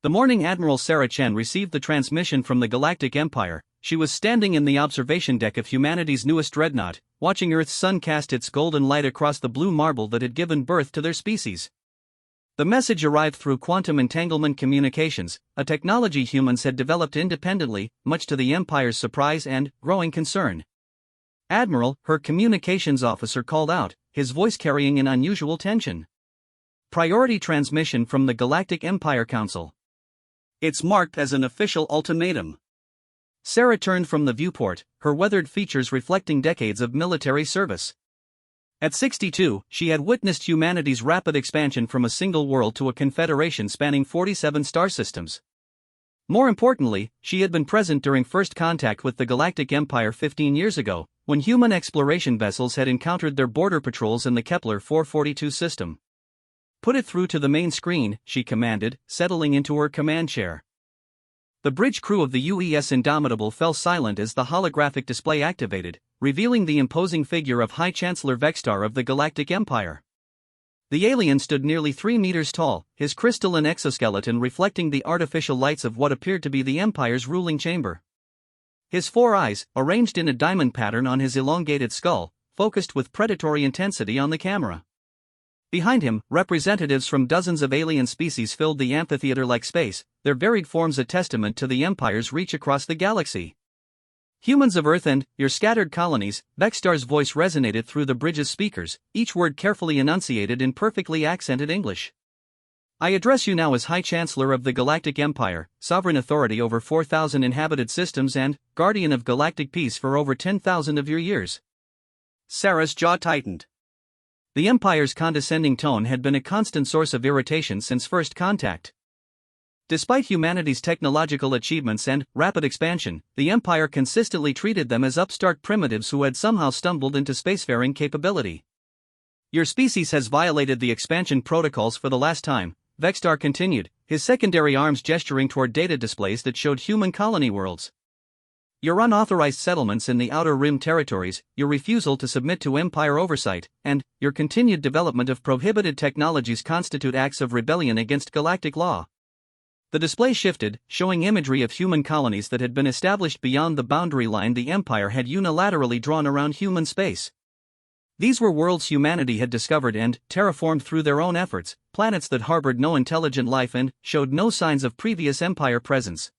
The morning Admiral Sarah Chen received the transmission from the Galactic Empire. She was standing in the observation deck of humanity's newest dreadnought, watching Earth's sun cast its golden light across the blue marble that had given birth to their species. The message arrived through quantum entanglement communications, a technology humans had developed independently, much to the Empire's surprise and growing concern. "Admiral," her communications officer called out, his voice carrying an unusual tension. "Priority transmission from the Galactic Empire Council. It's marked as an official ultimatum." Sarah turned from the viewport, her weathered features reflecting decades of military service. At 62, she had witnessed humanity's rapid expansion from a single world to a confederation spanning 47 star systems. More importantly, she had been present during first contact with the Galactic Empire 15 years ago, when human exploration vessels had encountered their border patrols in the Kepler 442 system. "Put it through to the main screen," she commanded, settling into her command chair. The bridge crew of the UES Indomitable fell silent as the holographic display activated, revealing the imposing figure of High Chancellor Vextar of the Galactic Empire. The alien stood nearly 3 meters tall, his crystalline exoskeleton reflecting the artificial lights of what appeared to be the Empire's ruling chamber. His 4 eyes, arranged in a diamond pattern on his elongated skull, focused with predatory intensity on the camera. Behind him, representatives from dozens of alien species filled the amphitheater-like space, their varied forms a testament to the Empire's reach across the galaxy. "Humans of Earth and your scattered colonies," Vextar's voice resonated through the bridge's speakers, each word carefully enunciated in perfectly accented English. "I address you now as High Chancellor of the Galactic Empire, sovereign authority over 4,000 inhabited systems and guardian of galactic peace for over 10,000 of your years." Sarah's jaw tightened. The Empire's condescending tone had been a constant source of irritation since first contact. Despite humanity's technological achievements and rapid expansion, the Empire consistently treated them as upstart primitives who had somehow stumbled into spacefaring capability. "Your species has violated the expansion protocols for the last time," Vextar continued, his secondary arms gesturing toward data displays that showed human colony worlds. "Your unauthorized settlements in the Outer Rim territories, your refusal to submit to Empire oversight, and your continued development of prohibited technologies constitute acts of rebellion against galactic law." The display shifted, showing imagery of human colonies that had been established beyond the boundary line the Empire had unilaterally drawn around human space. These were worlds humanity had discovered and terraformed through their own efforts, planets that harbored no intelligent life and showed no signs of previous Empire presence.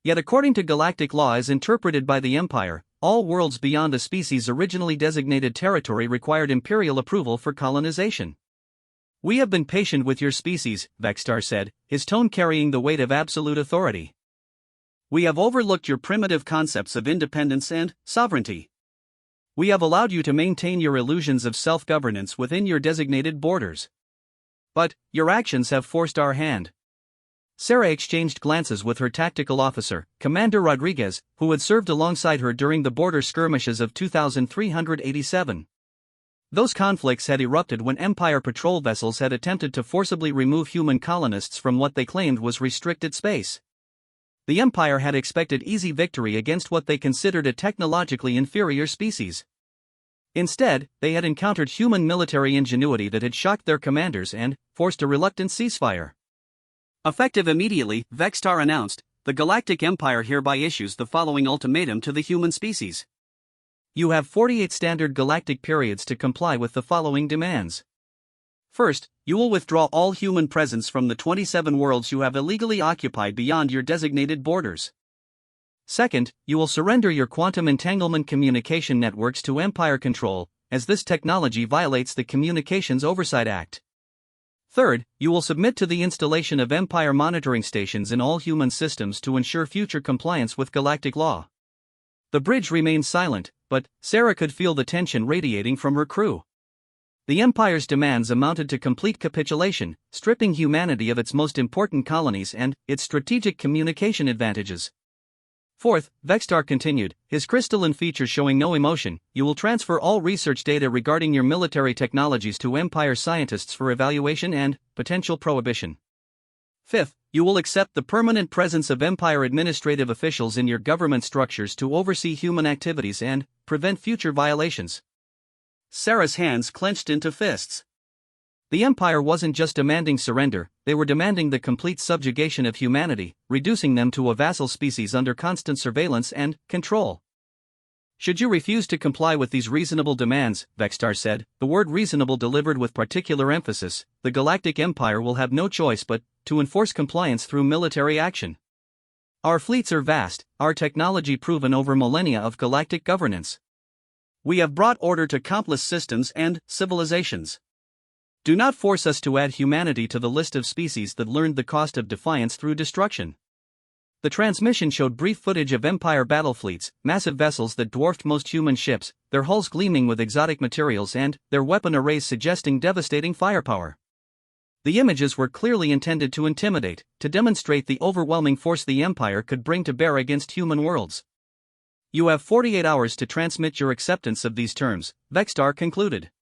Yet according to galactic law as interpreted by the Empire, all worlds beyond a species' originally designated territory required Imperial approval for colonization. "We have been patient with your species," Vextar said, his tone carrying the weight of absolute authority. "We have overlooked your primitive concepts of independence and sovereignty. We have allowed you to maintain your illusions of self-governance within your designated borders. But your actions have forced our hand." Sarah exchanged glances with her tactical officer, Commander Rodriguez, who had served alongside her during the border skirmishes of 2387. Those conflicts had erupted when Empire patrol vessels had attempted to forcibly remove human colonists from what they claimed was restricted space. The Empire had expected easy victory against what they considered a technologically inferior species. Instead, they had encountered human military ingenuity that had shocked their commanders and forced a reluctant ceasefire. Effective immediately, Vextar announced, the Galactic Empire hereby issues the following ultimatum to the human species. You have 48 standard galactic periods to comply with the following demands. First, you will withdraw all human presence from the 27 worlds you have illegally occupied beyond your designated borders. Second, you will surrender your quantum entanglement communication networks to Empire control, as this technology violates the Communications Oversight Act. Third, you will submit to the installation of Empire monitoring stations in all human systems to ensure future compliance with galactic law. The bridge remained silent, but Sarah could feel the tension radiating from her crew. The Empire's demands amounted to complete capitulation, stripping humanity of its most important colonies and its strategic communication advantages. Fourth, Vextar continued, his crystalline features showing no emotion, you will transfer all research data regarding your military technologies to Empire scientists for evaluation and potential prohibition. Fifth, you will accept the permanent presence of Empire administrative officials in your government structures to oversee human activities and prevent future violations. Sarah's hands clenched into fists. The Empire wasn't just demanding surrender, they were demanding the complete subjugation of humanity, reducing them to a vassal species under constant surveillance and control. Should you refuse to comply with these reasonable demands, Vextar said, the word reasonable delivered with particular emphasis, the Galactic Empire will have no choice but to enforce compliance through military action. Our fleets are vast, our technology proven over millennia of galactic governance. We have brought order to countless systems and civilizations. Do not force us to add humanity to the list of species that learned the cost of defiance through destruction. The transmission showed brief footage of Empire battle fleets, massive vessels that dwarfed most human ships, their hulls gleaming with exotic materials and their weapon arrays suggesting devastating firepower. The images were clearly intended to intimidate, to demonstrate the overwhelming force the Empire could bring to bear against human worlds. You have 48 hours to transmit your acceptance of these terms, Vextar concluded.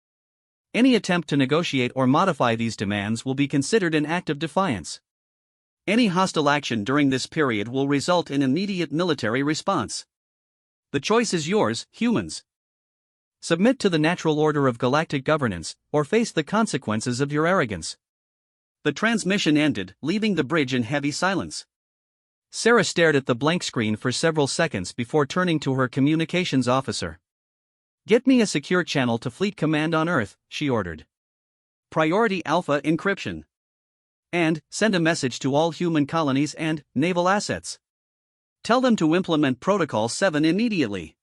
Any attempt to negotiate or modify these demands will be considered an act of defiance. Any hostile action during this period will result in immediate military response. The choice is yours, humans. Submit to the natural order of galactic governance, or face the consequences of your arrogance. The transmission ended, leaving the bridge in heavy silence. Sarah stared at the blank screen for several seconds before turning to her communications officer. Get me a secure channel to Fleet Command on Earth, she ordered. Priority Alpha encryption. And send a message to all human colonies and naval assets. Tell them to implement Protocol 7 immediately.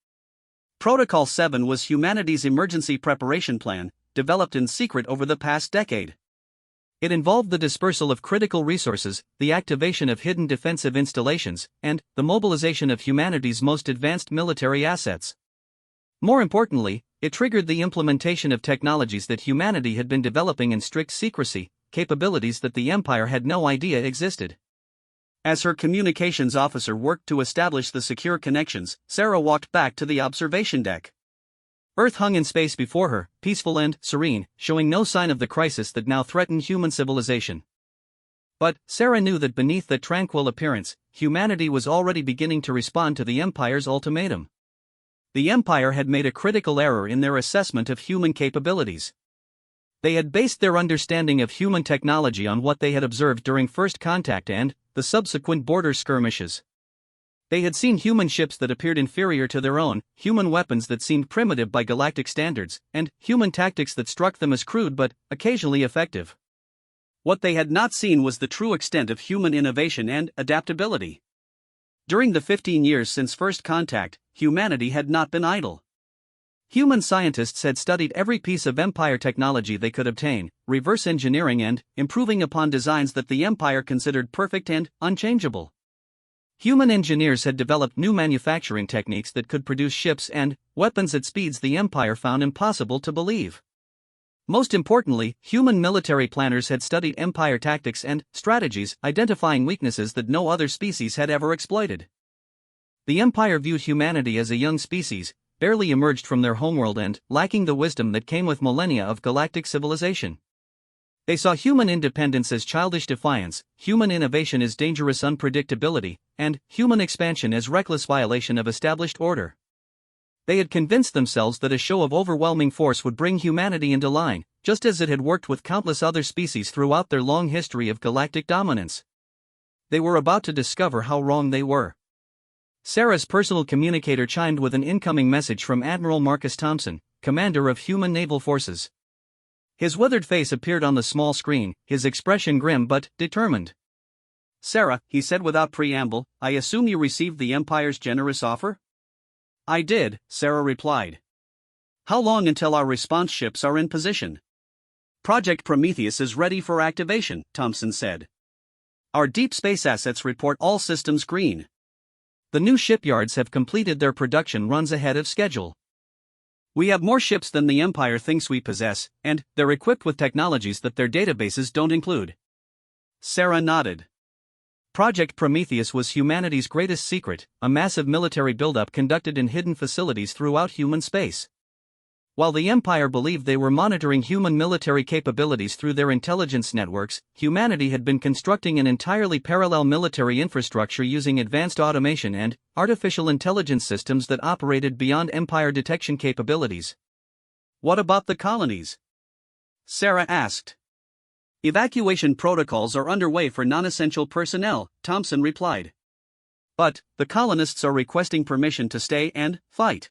Protocol 7 was humanity's emergency preparation plan, developed in secret over the past decade. It involved the dispersal of critical resources, the activation of hidden defensive installations, and the mobilization of humanity's most advanced military assets. More importantly, it triggered the implementation of technologies that humanity had been developing in strict secrecy, capabilities that the Empire had no idea existed. As her communications officer worked to establish the secure connections, Sarah walked back to the observation deck. Earth hung in space before her, peaceful and serene, showing no sign of the crisis that now threatened human civilization. But Sarah knew that beneath that tranquil appearance, humanity was already beginning to respond to the Empire's ultimatum. The Empire had made a critical error in their assessment of human capabilities. They had based their understanding of human technology on what they had observed during First Contact and the subsequent border skirmishes. They had seen human ships that appeared inferior to their own, human weapons that seemed primitive by galactic standards, and human tactics that struck them as crude but occasionally effective. What they had not seen was the true extent of human innovation and adaptability. During the 15 years since First Contact, humanity had not been idle. Human scientists had studied every piece of Empire technology they could obtain, reverse engineering and improving upon designs that the Empire considered perfect and unchangeable. Human engineers had developed new manufacturing techniques that could produce ships and weapons at speeds the Empire found impossible to believe. Most importantly, human military planners had studied Empire tactics and strategies, identifying weaknesses that no other species had ever exploited. The Empire viewed humanity as a young species, barely emerged from their homeworld and lacking the wisdom that came with millennia of galactic civilization. They saw human independence as childish defiance, human innovation as dangerous unpredictability, and human expansion as reckless violation of established order. They had convinced themselves that a show of overwhelming force would bring humanity into line, just as it had worked with countless other species throughout their long history of galactic dominance. They were about to discover how wrong they were. Sarah's personal communicator chimed with an incoming message from Admiral Marcus Thompson, commander of human naval forces. His withered face appeared on the small screen, his expression grim but determined. "Sarah," he said without preamble, "I assume you received the Empire's generous offer?" "I did," Sarah replied. "How long until our response ships are in position?" "Project Prometheus is ready for activation," Thompson said. "Our deep space assets report all systems green. The new shipyards have completed their production runs ahead of schedule. We have more ships than the Empire thinks we possess, and they're equipped with technologies that their databases don't include." Sarah nodded. Project Prometheus was humanity's greatest secret, a massive military buildup conducted in hidden facilities throughout human space. While the Empire believed they were monitoring human military capabilities through their intelligence networks, humanity had been constructing an entirely parallel military infrastructure using advanced automation and artificial intelligence systems that operated beyond Empire detection capabilities. "What about the colonies?" Sarah asked. Evacuation protocols are underway for non-essential personnel, Thompson replied. But, the colonists are requesting permission to stay and fight.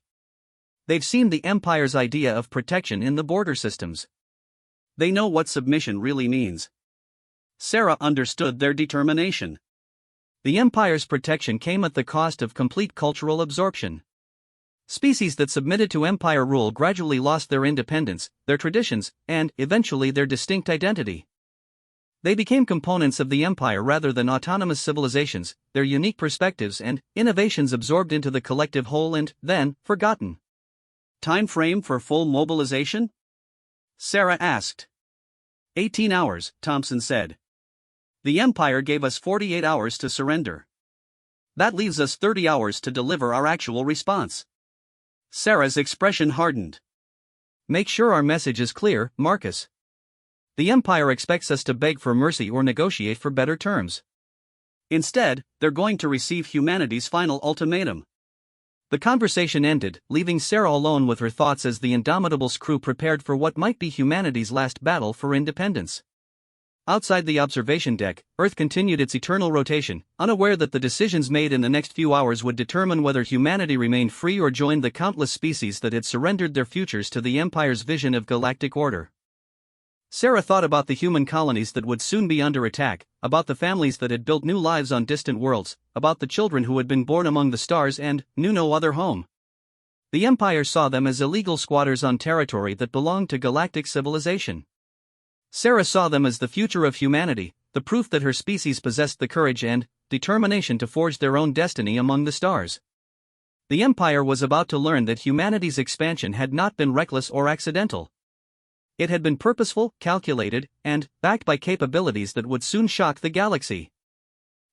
They've seen the Empire's idea of protection in the border systems. They know what submission really means. Sarah understood their determination. The Empire's protection came at the cost of complete cultural absorption. Species that submitted to Empire rule gradually lost their independence, their traditions, and, eventually, their distinct identity. They became components of the Empire rather than autonomous civilizations, their unique perspectives and innovations absorbed into the collective whole and, then, forgotten. Time frame for full mobilization? Sarah asked. 18 hours, Thompson said. The Empire gave us 48 hours to surrender. That leaves us 30 hours to deliver our actual response. Sarah's expression hardened. Make sure our message is clear, Marcus. The Empire expects us to beg for mercy or negotiate for better terms. Instead, they're going to receive humanity's final ultimatum. The conversation ended, leaving Sarah alone with her thoughts as the Indomitable's crew prepared for what might be humanity's last battle for independence. Outside the observation deck, Earth continued its eternal rotation, unaware that the decisions made in the next few hours would determine whether humanity remained free or joined the countless species that had surrendered their futures to the Empire's vision of galactic order. Sarah thought about the human colonies that would soon be under attack, about the families that had built new lives on distant worlds, about the children who had been born among the stars and knew no other home. The Empire saw them as illegal squatters on territory that belonged to galactic civilization. Sarah saw them as the future of humanity, the proof that her species possessed the courage and determination to forge their own destiny among the stars. The Empire was about to learn that humanity's expansion had not been reckless or accidental. It had been purposeful, calculated, and backed by capabilities that would soon shock the galaxy.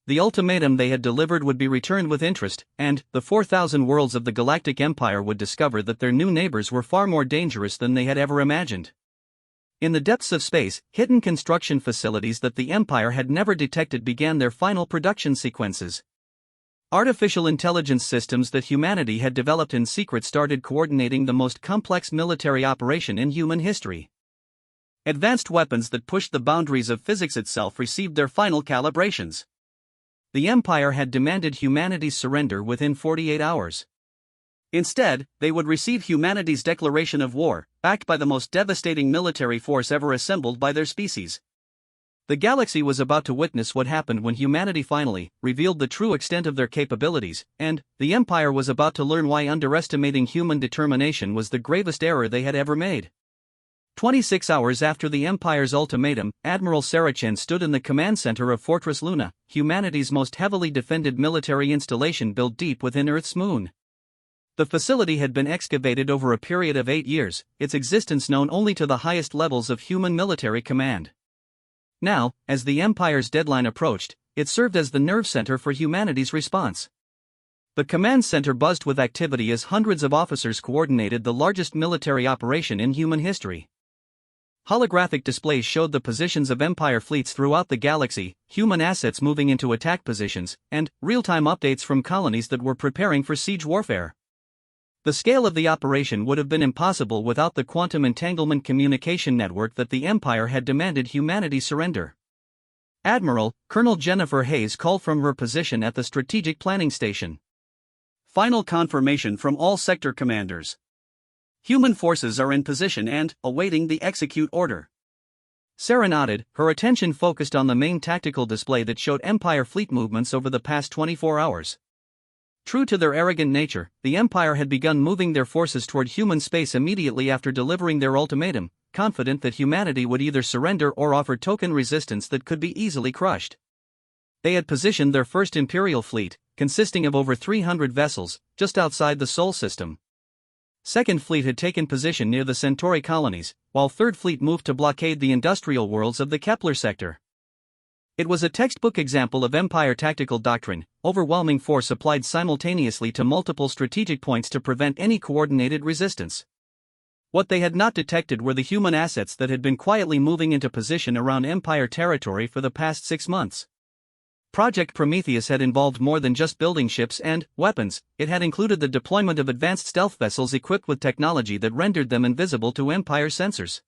The ultimatum they had delivered would be returned with interest, and the 4,000 worlds of the Galactic Empire would discover that their new neighbors were far more dangerous than they had ever imagined. In the depths of space, hidden construction facilities that the Empire had never detected began their final production sequences. Artificial intelligence systems that humanity had developed in secret started coordinating the most complex military operation in human history. Advanced weapons that pushed the boundaries of physics itself received their final calibrations. The Empire had demanded humanity's surrender within 48 hours. Instead, they would receive humanity's declaration of war, backed by the most devastating military force ever assembled by their species. The galaxy was about to witness what happened when humanity finally revealed the true extent of their capabilities, and the Empire was about to learn why underestimating human determination was the gravest error they had ever made. 26 hours after the Empire's ultimatum, Admiral Saracen stood in the command center of Fortress Luna, humanity's most heavily defended military installation built deep within Earth's moon. The facility had been excavated over a period of 8 years, its existence known only to the highest levels of human military command. Now, as the Empire's deadline approached, it served as the nerve center for humanity's response. The command center buzzed with activity as hundreds of officers coordinated the largest military operation in human history. Holographic displays showed the positions of Empire fleets throughout the galaxy, human assets moving into attack positions, and real-time updates from colonies that were preparing for siege warfare. The scale of the operation would have been impossible without the quantum entanglement communication network that the Empire had demanded humanity surrender. Admiral, Colonel Jennifer Hayes called from her position at the Strategic Planning Station. Final confirmation from all sector commanders. Human forces are in position and awaiting the execute order. Sarah nodded, her attention focused on the main tactical display that showed Empire fleet movements over the past 24 hours. True to their arrogant nature, the Empire had begun moving their forces toward human space immediately after delivering their ultimatum, confident that humanity would either surrender or offer token resistance that could be easily crushed. They had positioned their first Imperial fleet, consisting of over 300 vessels, just outside the Sol system. Second Fleet had taken position near the Centauri colonies, while Third Fleet moved to blockade the industrial worlds of the Kepler sector. It was a textbook example of Empire tactical doctrine, overwhelming force applied simultaneously to multiple strategic points to prevent any coordinated resistance. What they had not detected were the human assets that had been quietly moving into position around Empire territory for the past 6 months. Project Prometheus had involved more than just building ships and weapons, it had included the deployment of advanced stealth vessels equipped with technology that rendered them invisible to Empire sensors.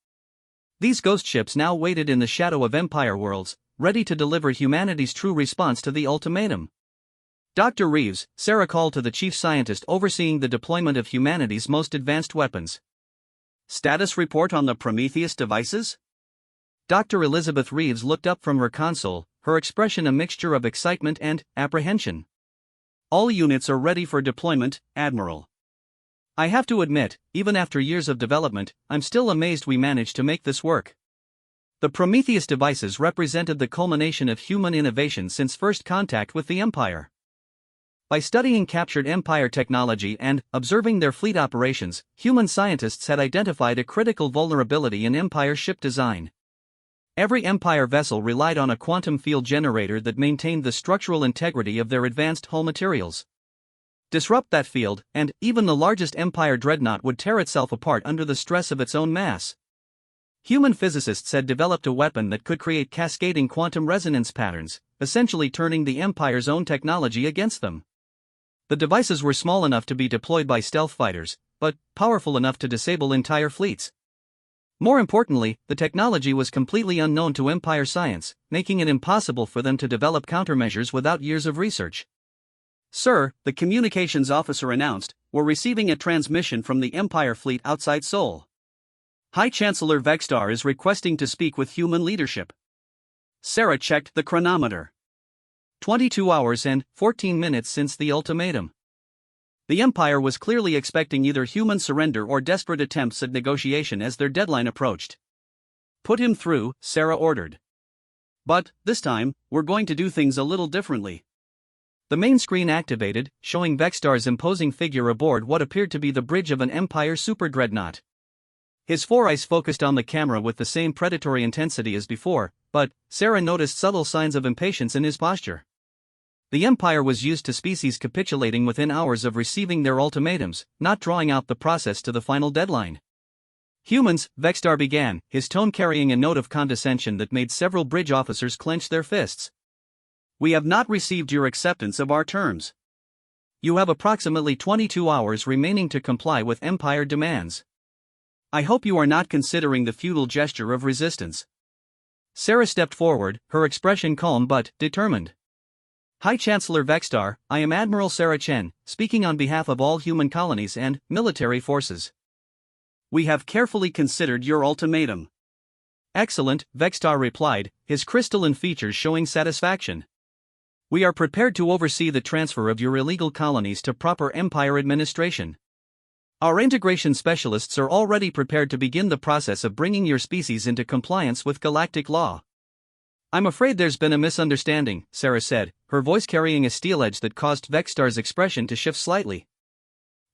These ghost ships now waited in the shadow of Empire worlds, ready to deliver humanity's true response to the ultimatum. Dr. Reeves, Sarah called to the chief scientist overseeing the deployment of humanity's most advanced weapons. Status report on the Prometheus devices? Dr. Elizabeth Reeves looked up from her console, her expression a mixture of excitement and apprehension. All units are ready for deployment, Admiral. I have to admit, even after years of development, I'm still amazed we managed to make this work. The Prometheus devices represented the culmination of human innovation since first contact with the Empire. By studying captured Empire technology and observing their fleet operations, human scientists had identified a critical vulnerability in Empire ship design. Every Empire vessel relied on a quantum field generator that maintained the structural integrity of their advanced hull materials. Disrupt that field, and even the largest Empire dreadnought would tear itself apart under the stress of its own mass. Human physicists had developed a weapon that could create cascading quantum resonance patterns, essentially turning the Empire's own technology against them. The devices were small enough to be deployed by stealth fighters, but powerful enough to disable entire fleets. More importantly, the technology was completely unknown to Empire science, making it impossible for them to develop countermeasures without years of research. Sir, the communications officer announced, we're receiving a transmission from the Empire fleet outside Seoul. High Chancellor Vextar is requesting to speak with human leadership. Sarah checked the chronometer. 22 hours and 14 minutes since the ultimatum. The Empire was clearly expecting either human surrender or desperate attempts at negotiation as their deadline approached. Put him through, Sarah ordered. But, this time, we're going to do things a little differently. The main screen activated, showing Vextar's imposing figure aboard what appeared to be the bridge of an Empire superdreadnought. His four eyes focused on the camera with the same predatory intensity as before, but Sarah noticed subtle signs of impatience in his posture. The Empire was used to species capitulating within hours of receiving their ultimatums, not drawing out the process to the final deadline. Humans, Vextar began, his tone carrying a note of condescension that made several bridge officers clench their fists. We have not received your acceptance of our terms. You have approximately 22 hours remaining to comply with Empire demands. I hope you are not considering the futile gesture of resistance. Sarah stepped forward, her expression calm but determined. High Chancellor Vextar, I am Admiral Sarah Chen, speaking on behalf of all human colonies and military forces. We have carefully considered your ultimatum. Excellent, Vextar replied, his crystalline features showing satisfaction. We are prepared to oversee the transfer of your illegal colonies to proper Empire administration. Our integration specialists are already prepared to begin the process of bringing your species into compliance with galactic law. I'm afraid there's been a misunderstanding, Sarah said, her voice carrying a steel edge that caused Vextar's expression to shift slightly.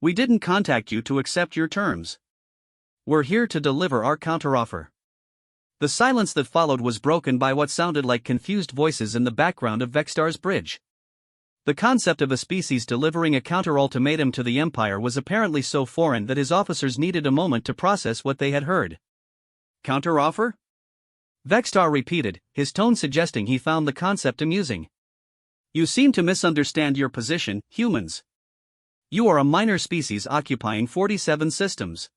We didn't contact you to accept your terms. We're here to deliver our counteroffer. The silence that followed was broken by what sounded like confused voices in the background of Vextar's bridge. The concept of a species delivering a counter-ultimatum to the Empire was apparently so foreign that his officers needed a moment to process what they had heard. Counteroffer? Vextar repeated, his tone suggesting he found the concept amusing. You seem to misunderstand your position, humans. You are a minor species occupying 47 systems.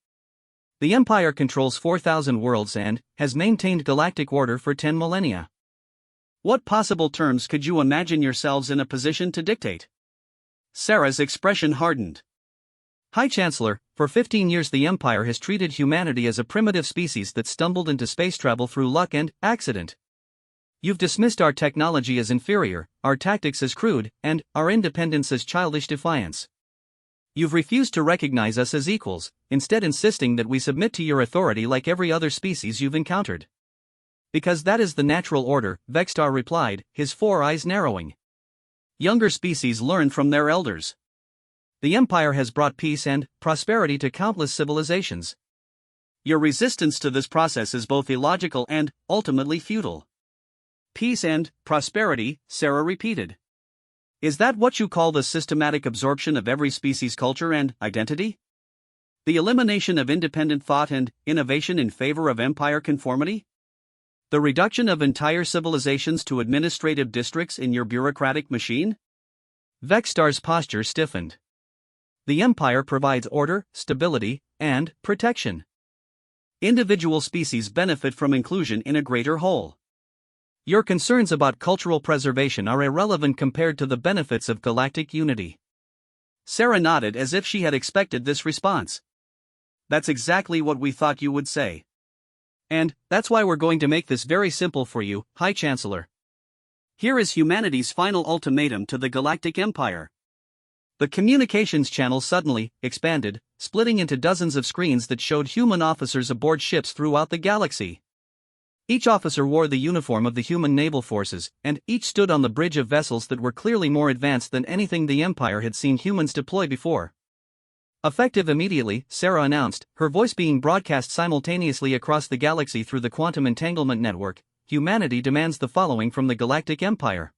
The Empire controls 4,000 worlds and has maintained galactic order for 10 millennia. What possible terms could you imagine yourselves in a position to dictate? Sarah's expression hardened. High Chancellor, for 15 years the Empire has treated humanity as a primitive species that stumbled into space travel through luck and accident. You've dismissed our technology as inferior, our tactics as crude, and our independence as childish defiance. You've refused to recognize us as equals, instead insisting that we submit to your authority like every other species you've encountered. Because that is the natural order, Vextar replied, his four eyes narrowing. Younger species learn from their elders. The Empire has brought peace and prosperity to countless civilizations. Your resistance to this process is both illogical and, ultimately, futile. Peace and prosperity, Sarah repeated. Is that what you call the systematic absorption of every species' culture and identity? The elimination of independent thought and innovation in favor of Empire conformity? The reduction of entire civilizations to administrative districts in your bureaucratic machine? Vextar's posture stiffened. The Empire provides order, stability, and protection. Individual species benefit from inclusion in a greater whole. Your concerns about cultural preservation are irrelevant compared to the benefits of galactic unity. Sarah nodded as if she had expected this response. That's exactly what we thought you would say. And that's why we're going to make this very simple for you, High Chancellor. Here is humanity's final ultimatum to the Galactic Empire. The communications channel suddenly expanded, splitting into dozens of screens that showed human officers aboard ships throughout the galaxy. Each officer wore the uniform of the human naval forces, and each stood on the bridge of vessels that were clearly more advanced than anything the Empire had seen humans deploy before. Effective immediately, Sarah announced, her voice being broadcast simultaneously across the galaxy through the quantum entanglement network. Humanity demands the following from the Galactic Empire.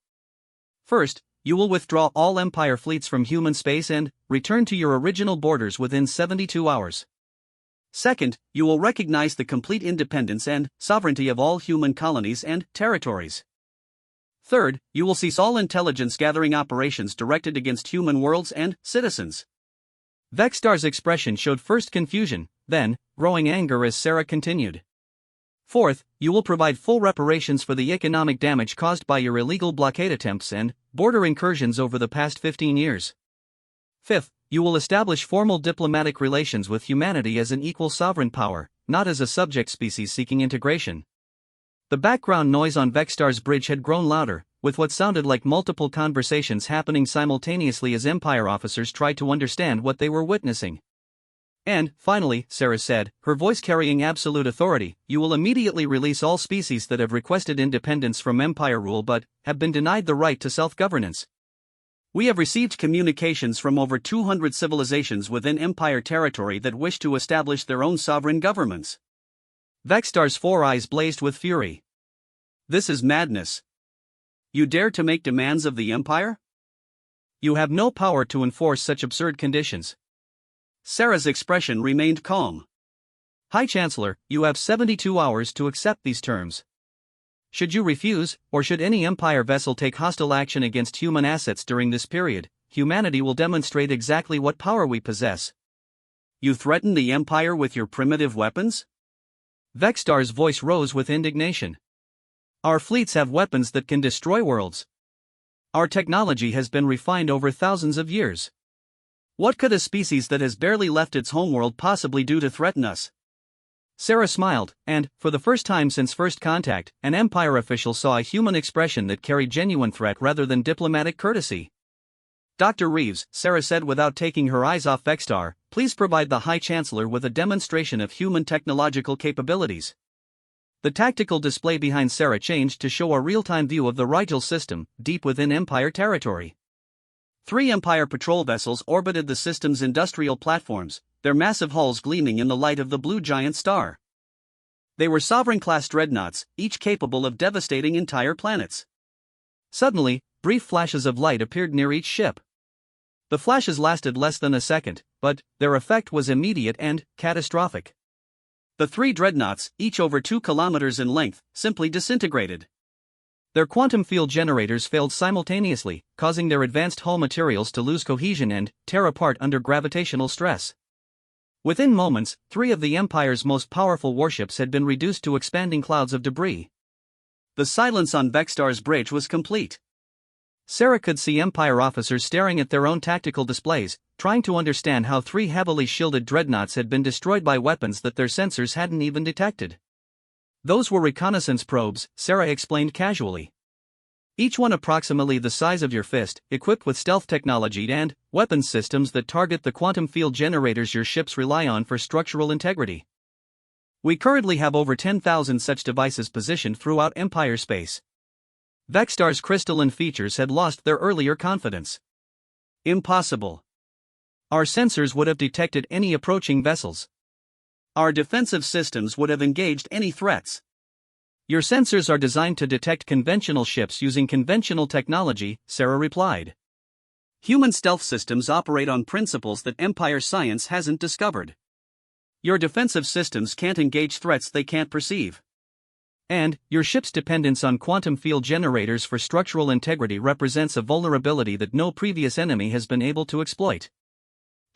First, you will withdraw all Empire fleets from human space and return to your original borders within 72 hours. Second, you will recognize the complete independence and sovereignty of all human colonies and territories. Third, you will cease all intelligence gathering operations directed against human worlds and citizens. Vexstar's expression showed first confusion, then growing anger as Sarah continued. Fourth, you will provide full reparations for the economic damage caused by your illegal blockade attempts and border incursions over the past 15 years. Fifth, you will establish formal diplomatic relations with humanity as an equal sovereign power, not as a subject species seeking integration. The background noise on Vexstar's bridge had grown louder, with what sounded like multiple conversations happening simultaneously as Empire officers tried to understand what they were witnessing. And, finally, Sarah said, her voice carrying absolute authority, you will immediately release all species that have requested independence from Empire rule but have been denied the right to self-governance. We have received communications from over 200 civilizations within Empire territory that wish to establish their own sovereign governments. Vexstar's four eyes blazed with fury. This is madness. You dare to make demands of the Empire? You have no power to enforce such absurd conditions. Sarah's expression remained calm. High Chancellor, you have 72 hours to accept these terms. Should you refuse, or should any Empire vessel take hostile action against human assets during this period, humanity will demonstrate exactly what power we possess. You threaten the Empire with your primitive weapons? Vexstar's voice rose with indignation. Our fleets have weapons that can destroy worlds. Our technology has been refined over thousands of years. What could a species that has barely left its homeworld possibly do to threaten us? Sarah smiled, and, for the first time since first contact, an Empire official saw a human expression that carried genuine threat rather than diplomatic courtesy. Dr. Reeves, Sarah said without taking her eyes off Vexstar, please provide the High Chancellor with a demonstration of human technological capabilities. The tactical display behind Sarah changed to show a real-time view of the Rigel system, deep within Empire territory. 3 Empire patrol vessels orbited the system's industrial platforms, their massive hulls gleaming in the light of the blue giant star. They were Sovereign-class dreadnoughts, each capable of devastating entire planets. Suddenly, brief flashes of light appeared near each ship. The flashes lasted less than a second, but their effect was immediate and catastrophic. The 3 dreadnoughts, each over 2 kilometers in length, simply disintegrated. Their quantum field generators failed simultaneously, causing their advanced hull materials to lose cohesion and tear apart under gravitational stress. Within moments, 3 of the Empire's most powerful warships had been reduced to expanding clouds of debris. The silence on Vexstar's bridge was complete. Sarah could see Empire officers staring at their own tactical displays, trying to understand how 3 heavily shielded dreadnoughts had been destroyed by weapons that their sensors hadn't even detected. Those were reconnaissance probes, Sarah explained casually. Each one approximately the size of your fist, equipped with stealth technology and weapons systems that target the quantum field generators your ships rely on for structural integrity. We currently have over 10,000 such devices positioned throughout Empire space. Vexstar's crystalline features had lost their earlier confidence. Impossible. Our sensors would have detected any approaching vessels. Our defensive systems would have engaged any threats. Your sensors are designed to detect conventional ships using conventional technology, Sarah replied. Human stealth systems operate on principles that Empire science hasn't discovered. Your defensive systems can't engage threats they can't perceive. And, your ship's dependence on quantum field generators for structural integrity represents a vulnerability that no previous enemy has been able to exploit.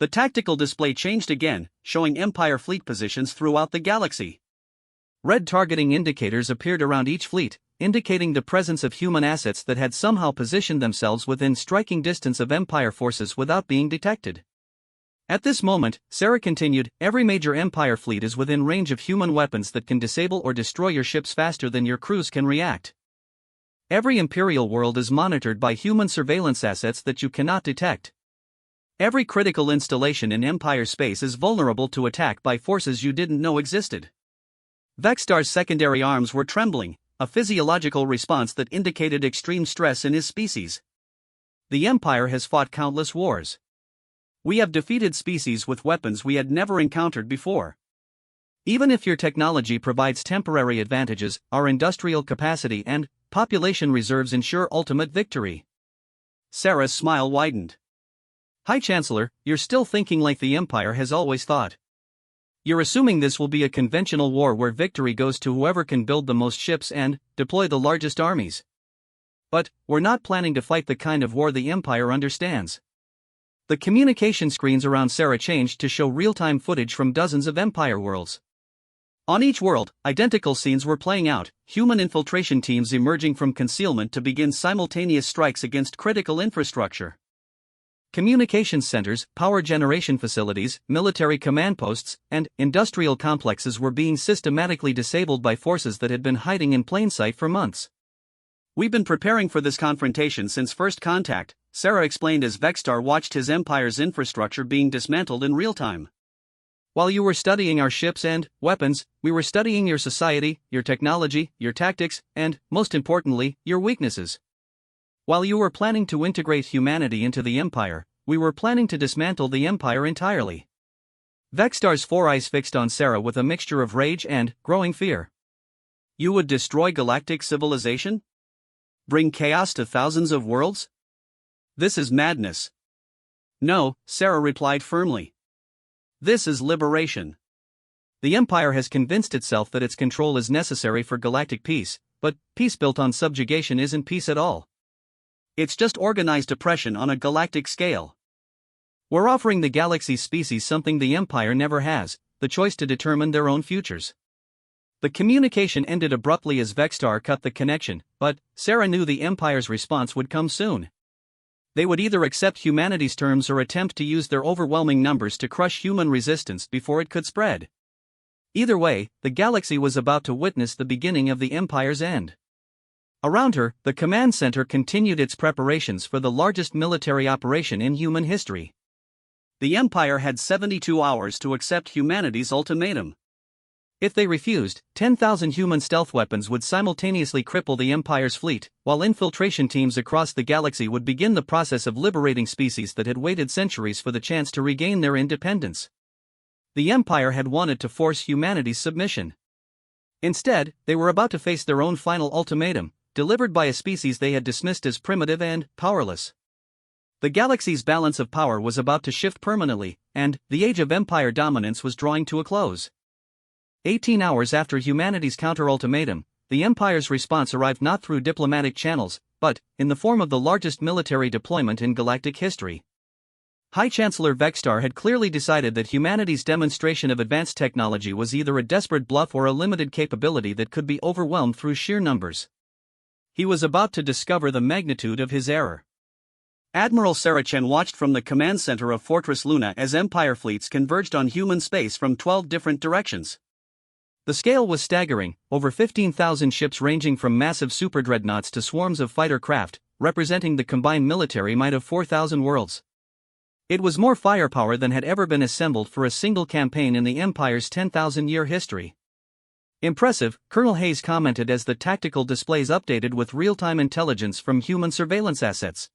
The tactical display changed again, showing Empire fleet positions throughout the galaxy. Red targeting indicators appeared around each fleet, indicating the presence of human assets that had somehow positioned themselves within striking distance of Empire forces without being detected. At this moment, Sarah continued, every major Empire fleet is within range of human weapons that can disable or destroy your ships faster than your crews can react. Every Imperial world is monitored by human surveillance assets that you cannot detect. Every critical installation in Empire space is vulnerable to attack by forces you didn't know existed. Vextar's secondary arms were trembling, a physiological response that indicated extreme stress in his species. The Empire has fought countless wars. We have defeated species with weapons we had never encountered before. Even if your technology provides temporary advantages, our industrial capacity and population reserves ensure ultimate victory. Sarah's smile widened. High Chancellor, you're still thinking like the Empire has always thought. You're assuming this will be a conventional war where victory goes to whoever can build the most ships and deploy the largest armies. But we're not planning to fight the kind of war the Empire understands. The communication screens around Sarah changed to show real-time footage from dozens of Empire worlds. On each world, identical scenes were playing out, human infiltration teams emerging from concealment to begin simultaneous strikes against critical infrastructure. Communications centers, power generation facilities, military command posts, and industrial complexes were being systematically disabled by forces that had been hiding in plain sight for months. We've been preparing for this confrontation since first contact, Sarah explained as Vextar watched his Empire's infrastructure being dismantled in real time. While you were studying our ships and weapons, we were studying your society, your technology, your tactics, and, most importantly, your weaknesses. While you were planning to integrate humanity into the Empire, we were planning to dismantle the Empire entirely. Vextar's four eyes fixed on Sarah with a mixture of rage and growing fear. You would destroy galactic civilization? Bring chaos to thousands of worlds? This is madness. No, Sarah replied firmly. This is liberation. The Empire has convinced itself that its control is necessary for galactic peace, but peace built on subjugation isn't peace at all. It's just organized oppression on a galactic scale. We're offering the galaxy's species something the Empire never has, the choice to determine their own futures. The communication ended abruptly as Vextar cut the connection, but Sarah knew the Empire's response would come soon. They would either accept humanity's terms or attempt to use their overwhelming numbers to crush human resistance before it could spread. Either way, the galaxy was about to witness the beginning of the Empire's end. Around her, the command center continued its preparations for the largest military operation in human history. The Empire had 72 hours to accept humanity's ultimatum. If they refused, 10,000 human stealth weapons would simultaneously cripple the Empire's fleet, while infiltration teams across the galaxy would begin the process of liberating species that had waited centuries for the chance to regain their independence. The Empire had wanted to force humanity's submission. Instead, they were about to face their own final ultimatum, delivered by a species they had dismissed as primitive and powerless. The galaxy's balance of power was about to shift permanently, and the age of Empire dominance was drawing to a close. 18 hours after humanity's counter-ultimatum, the Empire's response arrived not through diplomatic channels, but in the form of the largest military deployment in galactic history. High Chancellor Vextar had clearly decided that humanity's demonstration of advanced technology was either a desperate bluff or a limited capability that could be overwhelmed through sheer numbers. He was about to discover the magnitude of his error. Admiral Saracen watched from the command center of Fortress Luna as Empire fleets converged on human space from 12 different directions. The scale was staggering, over 15,000 ships ranging from massive superdreadnoughts to swarms of fighter craft, representing the combined military might of 4,000 worlds. It was more firepower than had ever been assembled for a single campaign in the Empire's 10,000-year history. Impressive, Colonel Hayes commented as the tactical displays updated with real-time intelligence from human surveillance assets.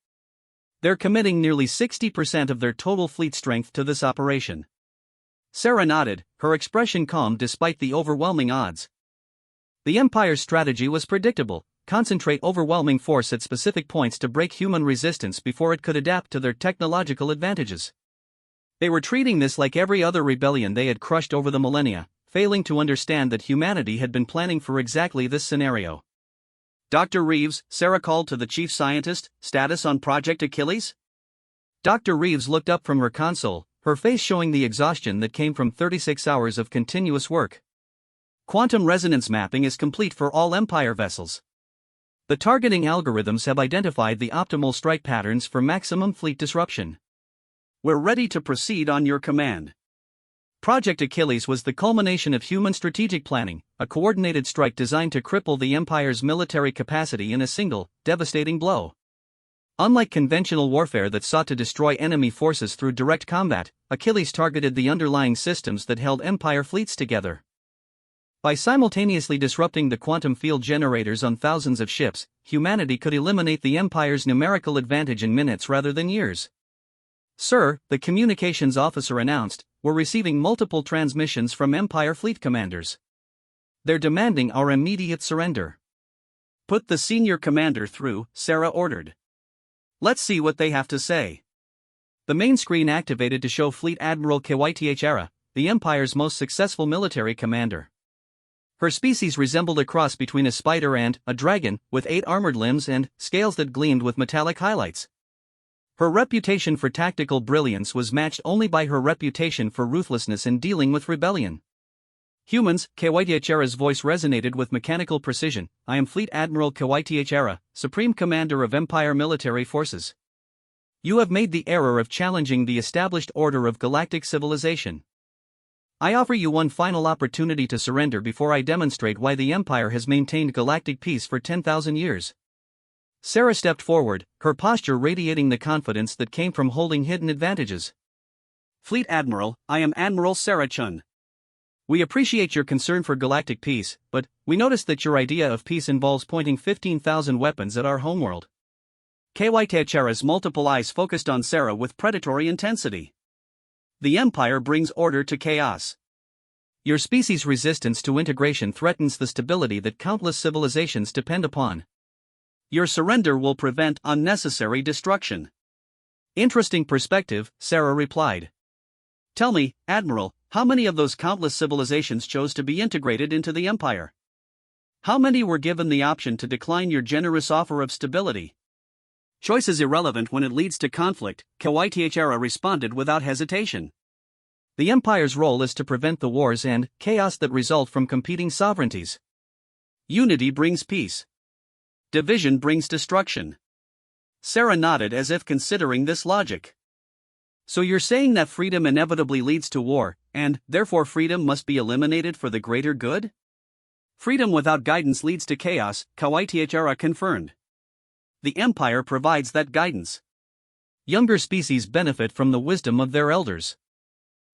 They're committing nearly 60% of their total fleet strength to this operation. Sarah nodded, her expression calm despite the overwhelming odds. The Empire's strategy was predictable: concentrate overwhelming force at specific points to break human resistance before it could adapt to their technological advantages. They were treating this like every other rebellion they had crushed over the millennia, failing to understand that humanity had been planning for exactly this scenario. Dr. Reeves, Sarah called to the chief scientist, status on Project Achilles? Dr. Reeves looked up from her console, her face showing the exhaustion that came from 36 hours of continuous work. Quantum resonance mapping is complete for all Empire vessels. The targeting algorithms have identified the optimal strike patterns for maximum fleet disruption. We're ready to proceed on your command. Project Achilles was the culmination of human strategic planning, a coordinated strike designed to cripple the Empire's military capacity in a single, devastating blow. Unlike conventional warfare that sought to destroy enemy forces through direct combat, Achilles targeted the underlying systems that held Empire fleets together. By simultaneously disrupting the quantum field generators on thousands of ships, humanity could eliminate the Empire's numerical advantage in minutes rather than years. "Sir," the communications officer announced, "we're receiving multiple transmissions from Empire fleet commanders. They're demanding our immediate surrender." "Put the senior commander through," Sarah ordered. "Let's see what they have to say." The main screen activated to show Fleet Admiral Kythyra, the Empire's most successful military commander. Her species resembled a cross between a spider and a dragon, with 8 armored limbs and scales that gleamed with metallic highlights. Her reputation for tactical brilliance was matched only by her reputation for ruthlessness in dealing with rebellion. "Humans," Kythyra's voice resonated with mechanical precision. "I am Fleet Admiral Kythyra, Supreme Commander of Empire Military Forces. You have made the error of challenging the established order of galactic civilization. I offer you one final opportunity to surrender before I demonstrate why the Empire has maintained galactic peace for 10,000 years." Sarah stepped forward, her posture radiating the confidence that came from holding hidden advantages. "Fleet Admiral, I am Admiral Sarah Chun. We appreciate your concern for galactic peace, but we noticed that your idea of peace involves pointing 15,000 weapons at our homeworld." Kythyra's multiple eyes focused on Sarah with predatory intensity. "The Empire brings order to chaos. Your species' resistance to integration threatens the stability that countless civilizations depend upon. Your surrender will prevent unnecessary destruction." "Interesting perspective," Sarah replied. "Tell me, Admiral, how many of those countless civilizations chose to be integrated into the Empire? How many were given the option to decline your generous offer of stability?" "Choice is irrelevant when it leads to conflict," Kythyra responded without hesitation. "The Empire's role is to prevent the wars and chaos that result from competing sovereignties. Unity brings peace. Division brings destruction." Sarah nodded as if considering this logic. "So you're saying that freedom inevitably leads to war, and therefore freedom must be eliminated for the greater good?" "Freedom without guidance leads to chaos," Kythyra confirmed. "The Empire provides that guidance. Younger species benefit from the wisdom of their elders."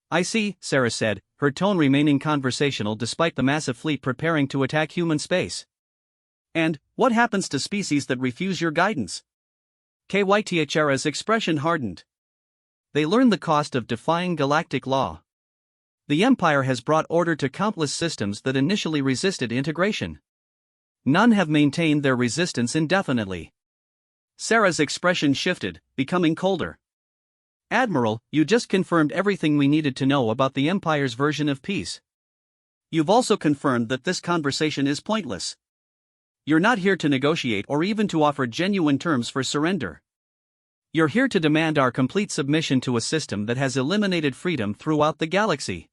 "I see," Sarah said, her tone remaining conversational despite the massive fleet preparing to attack human space. "And what happens to species that refuse your guidance?" Kythyra's expression hardened. "They learn the cost of defying galactic law. The Empire has brought order to countless systems that initially resisted integration. None have maintained their resistance indefinitely." Sarah's expression shifted, becoming colder. "Admiral, you just confirmed everything we needed to know about the Empire's version of peace. You've also confirmed that this conversation is pointless. You're not here to negotiate or even to offer genuine terms for surrender. You're here to demand our complete submission to a system that has eliminated freedom throughout the galaxy.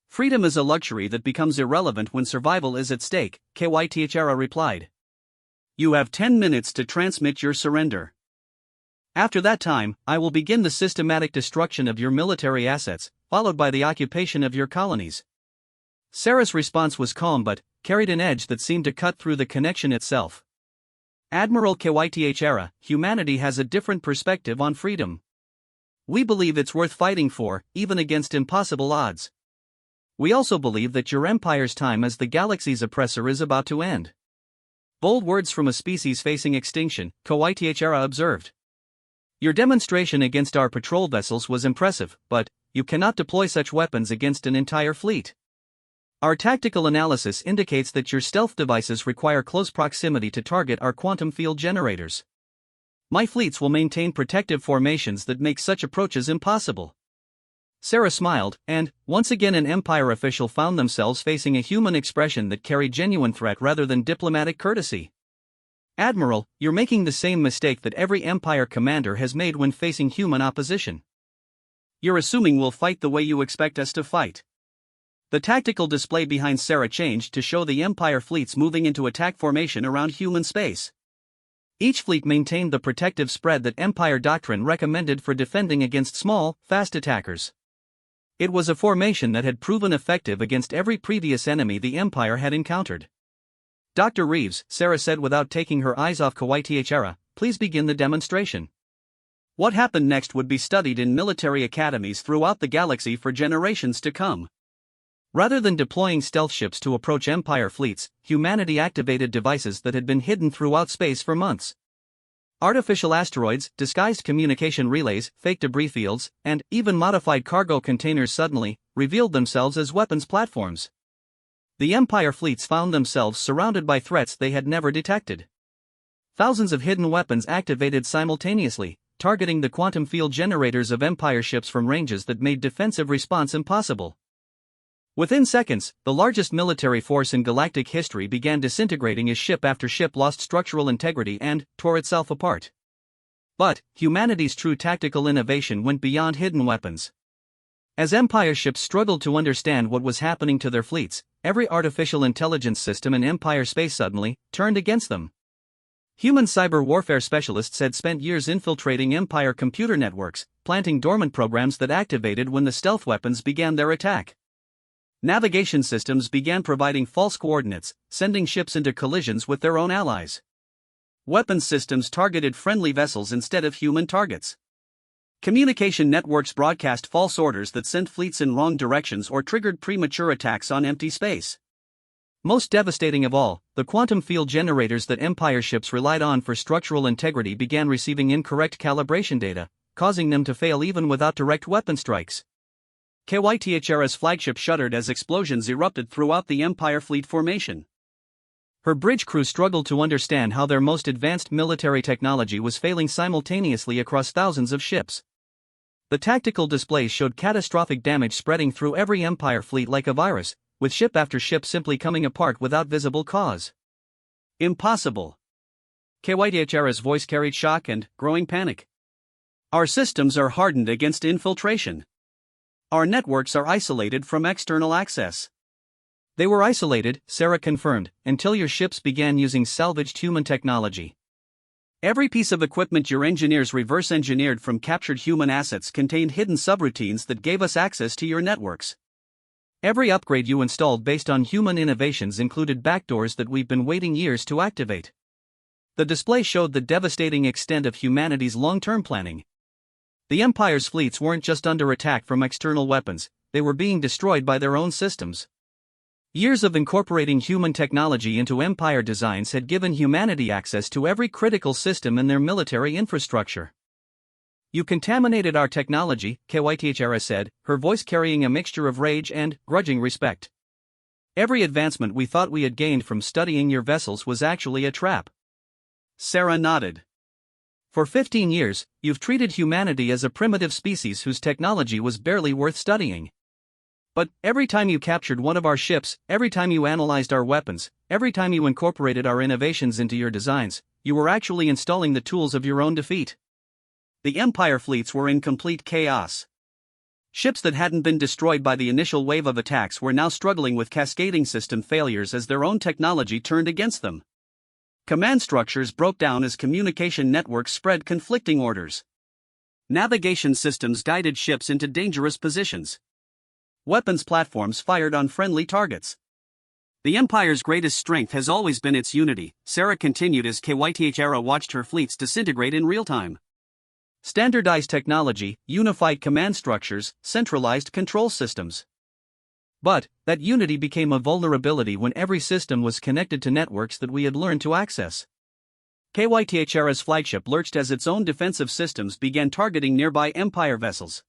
Freedom is a luxury that becomes irrelevant when survival is at stake," Kythyra replied. "You have 10 minutes to transmit your surrender. After that time, I will begin the systematic destruction of your military assets, followed by the occupation of your colonies." Sarah's response was calm but carried an edge that seemed to cut through the connection itself. "Admiral Kythyra, humanity has a different perspective on freedom. We believe it's worth fighting for, even against impossible odds. We also believe that your Empire's time as the galaxy's oppressor is about to end." "Bold words from a species facing extinction," Kythyra observed. "Your demonstration against our patrol vessels was impressive, but you cannot deploy such weapons against an entire fleet. Our tactical analysis indicates that your stealth devices require close proximity to target our quantum field generators. My fleets will maintain protective formations that make such approaches impossible." Sarah smiled, and once again an Empire official found themselves facing a human expression that carried genuine threat rather than diplomatic courtesy. "Admiral, you're making the same mistake that every Empire commander has made when facing human opposition. You're assuming we'll fight the way you expect us to fight. The tactical display behind Sarah changed to show the Empire fleets moving into attack formation around human space. Each fleet maintained the protective spread that Empire doctrine recommended for defending against small, fast attackers. It was a formation that had proven effective against every previous enemy the Empire had encountered. Dr. Reeves, Sarah said without taking her eyes off Kawaii, please begin the demonstration. What happened next would be studied in military academies throughout the galaxy for generations to come. Rather than deploying stealth ships to approach Empire fleets, humanity activated devices that had been hidden throughout space for months. Artificial asteroids, disguised communication relays, fake debris fields, and even modified cargo containers suddenly revealed themselves as weapons platforms. The Empire fleets found themselves surrounded by threats they had never detected. Thousands of hidden weapons activated simultaneously, targeting the quantum field generators of Empire ships from ranges that made defensive response impossible. Within seconds, the largest military force in galactic history began disintegrating as ship after ship lost structural integrity and tore itself apart. But humanity's true tactical innovation went beyond hidden weapons. As Empire ships struggled to understand what was happening to their fleets, every artificial intelligence system in Empire space suddenly turned against them. Human cyber warfare specialists had spent years infiltrating Empire computer networks, planting dormant programs that activated when the stealth weapons began their attack. Navigation systems began providing false coordinates, sending ships into collisions with their own allies. Weapons systems targeted friendly vessels instead of human targets. Communication networks broadcast false orders that sent fleets in wrong directions or triggered premature attacks on empty space. Most devastating of all, the quantum field generators that Empire ships relied on for structural integrity began receiving incorrect calibration data, causing them to fail even without direct weapon strikes. KYTHR's flagship shuddered as explosions erupted throughout the Empire fleet formation. Her bridge crew struggled to understand how their most advanced military technology was failing simultaneously across thousands of ships. The tactical displays showed catastrophic damage spreading through every Empire fleet like a virus, with ship after ship simply coming apart without visible cause. Impossible. KYTHR's voice carried shock and growing panic. Our systems are hardened against infiltration. Our networks are isolated from external access. They were isolated, Sarah confirmed, until your ships began using salvaged human technology. Every piece of equipment your engineers reverse engineered from captured human assets contained hidden subroutines that gave us access to your networks. Every upgrade you installed based on human innovations included backdoors that we've been waiting years to activate. The display showed the devastating extent of humanity's long-term planning. The Empire's fleets weren't just under attack from external weapons, they were being destroyed by their own systems. Years of incorporating human technology into Empire designs had given humanity access to every critical system in their military infrastructure. You contaminated our technology, KYTHRS said, her voice carrying a mixture of rage and grudging respect. Every advancement we thought we had gained from studying your vessels was actually a trap. Sarah nodded. For 15 years, you've treated humanity as a primitive species whose technology was barely worth studying. But every time you captured one of our ships, every time you analyzed our weapons, every time you incorporated our innovations into your designs, you were actually installing the tools of your own defeat. The Empire fleets were in complete chaos. Ships that hadn't been destroyed by the initial wave of attacks were now struggling with cascading system failures as their own technology turned against them. Command structures broke down as communication networks spread conflicting orders. Navigation systems guided ships into dangerous positions. Weapons platforms fired on friendly targets. The Empire's greatest strength has always been its unity, Sarah continued as KYTHRA watched her fleets disintegrate in real time. Standardized technology, unified command structures, centralized control systems. But that unity became a vulnerability when every system was connected to networks that we had learned to access. KYTHR's flagship lurched as its own defensive systems began targeting nearby Empire vessels.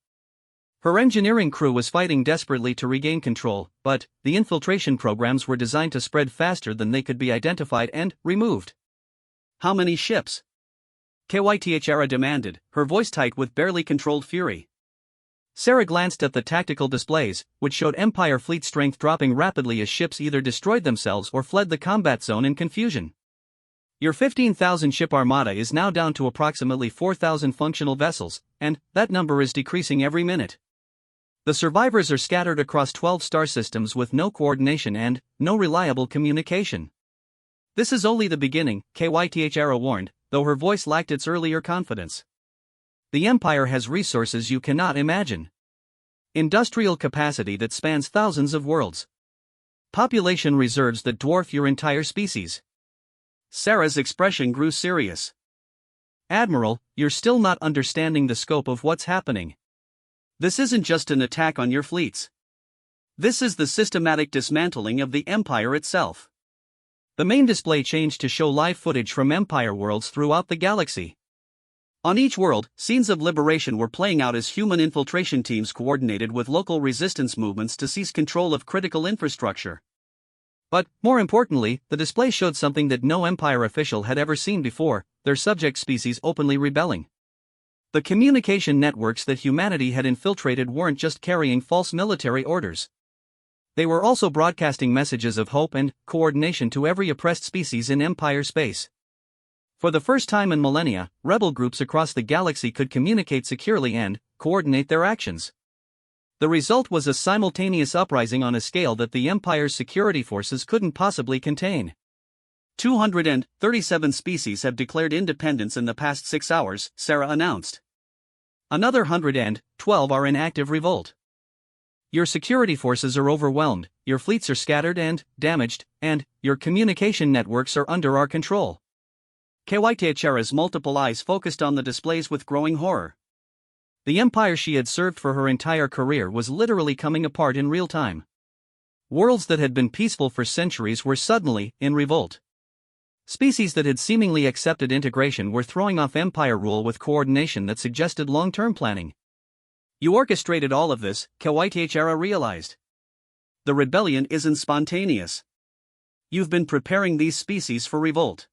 Her engineering crew was fighting desperately to regain control, but the infiltration programs were designed to spread faster than they could be identified and removed. How many ships? KYTHRA demanded, her voice tight with barely controlled fury. Sarah glanced at the tactical displays, which showed Empire fleet strength dropping rapidly as ships either destroyed themselves or fled the combat zone in confusion. Your 15,000 ship armada is now down to approximately 4,000 functional vessels, and that number is decreasing every minute. The survivors are scattered across 12 star systems with no coordination and no reliable communication. This is only the beginning, Kythra warned, though her voice lacked its earlier confidence. The Empire has resources you cannot imagine. Industrial capacity that spans thousands of worlds. Population reserves that dwarf your entire species. Sarah's expression grew serious. Admiral, you're still not understanding the scope of what's happening. This isn't just an attack on your fleets. This is the systematic dismantling of the Empire itself. The main display changed to show live footage from Empire worlds throughout the galaxy. On each world, scenes of liberation were playing out as human infiltration teams coordinated with local resistance movements to seize control of critical infrastructure. But, more importantly, the display showed something that no Empire official had ever seen before: their subject species openly rebelling. The communication networks that humanity had infiltrated weren't just carrying false military orders. They were also broadcasting messages of hope and coordination to every oppressed species in Empire space. For the first time in millennia, rebel groups across the galaxy could communicate securely and coordinate their actions. The result was a simultaneous uprising on a scale that the Empire's security forces couldn't possibly contain. 237 species have declared independence in the past 6 hours, Sarah announced. Another 112 are in active revolt. Your security forces are overwhelmed, your fleets are scattered and damaged, and your communication networks are under our control. Kythra's multiple eyes focused on the displays with growing horror. The empire she had served for her entire career was literally coming apart in real time. Worlds that had been peaceful for centuries were suddenly in revolt. Species that had seemingly accepted integration were throwing off empire rule with coordination that suggested long-term planning. You orchestrated all of this, Kythra realized. The rebellion isn't spontaneous. You've been preparing these species for revolt.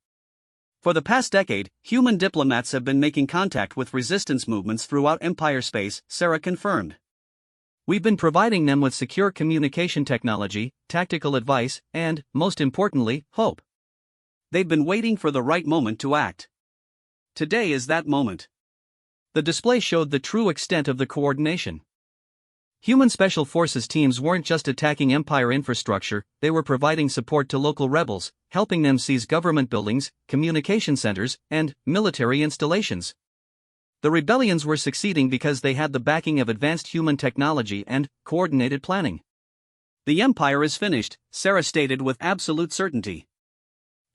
For the past decade, human diplomats have been making contact with resistance movements throughout Empire space, Sarah confirmed. We've been providing them with secure communication technology, tactical advice, and, most importantly, hope. They've been waiting for the right moment to act. Today is that moment. The display showed the true extent of the coordination. Human Special Forces teams weren't just attacking Empire infrastructure, they were providing support to local rebels, helping them seize government buildings, communication centers, and military installations. The rebellions were succeeding because they had the backing of advanced human technology and coordinated planning. The Empire is finished, Sarah stated with absolute certainty.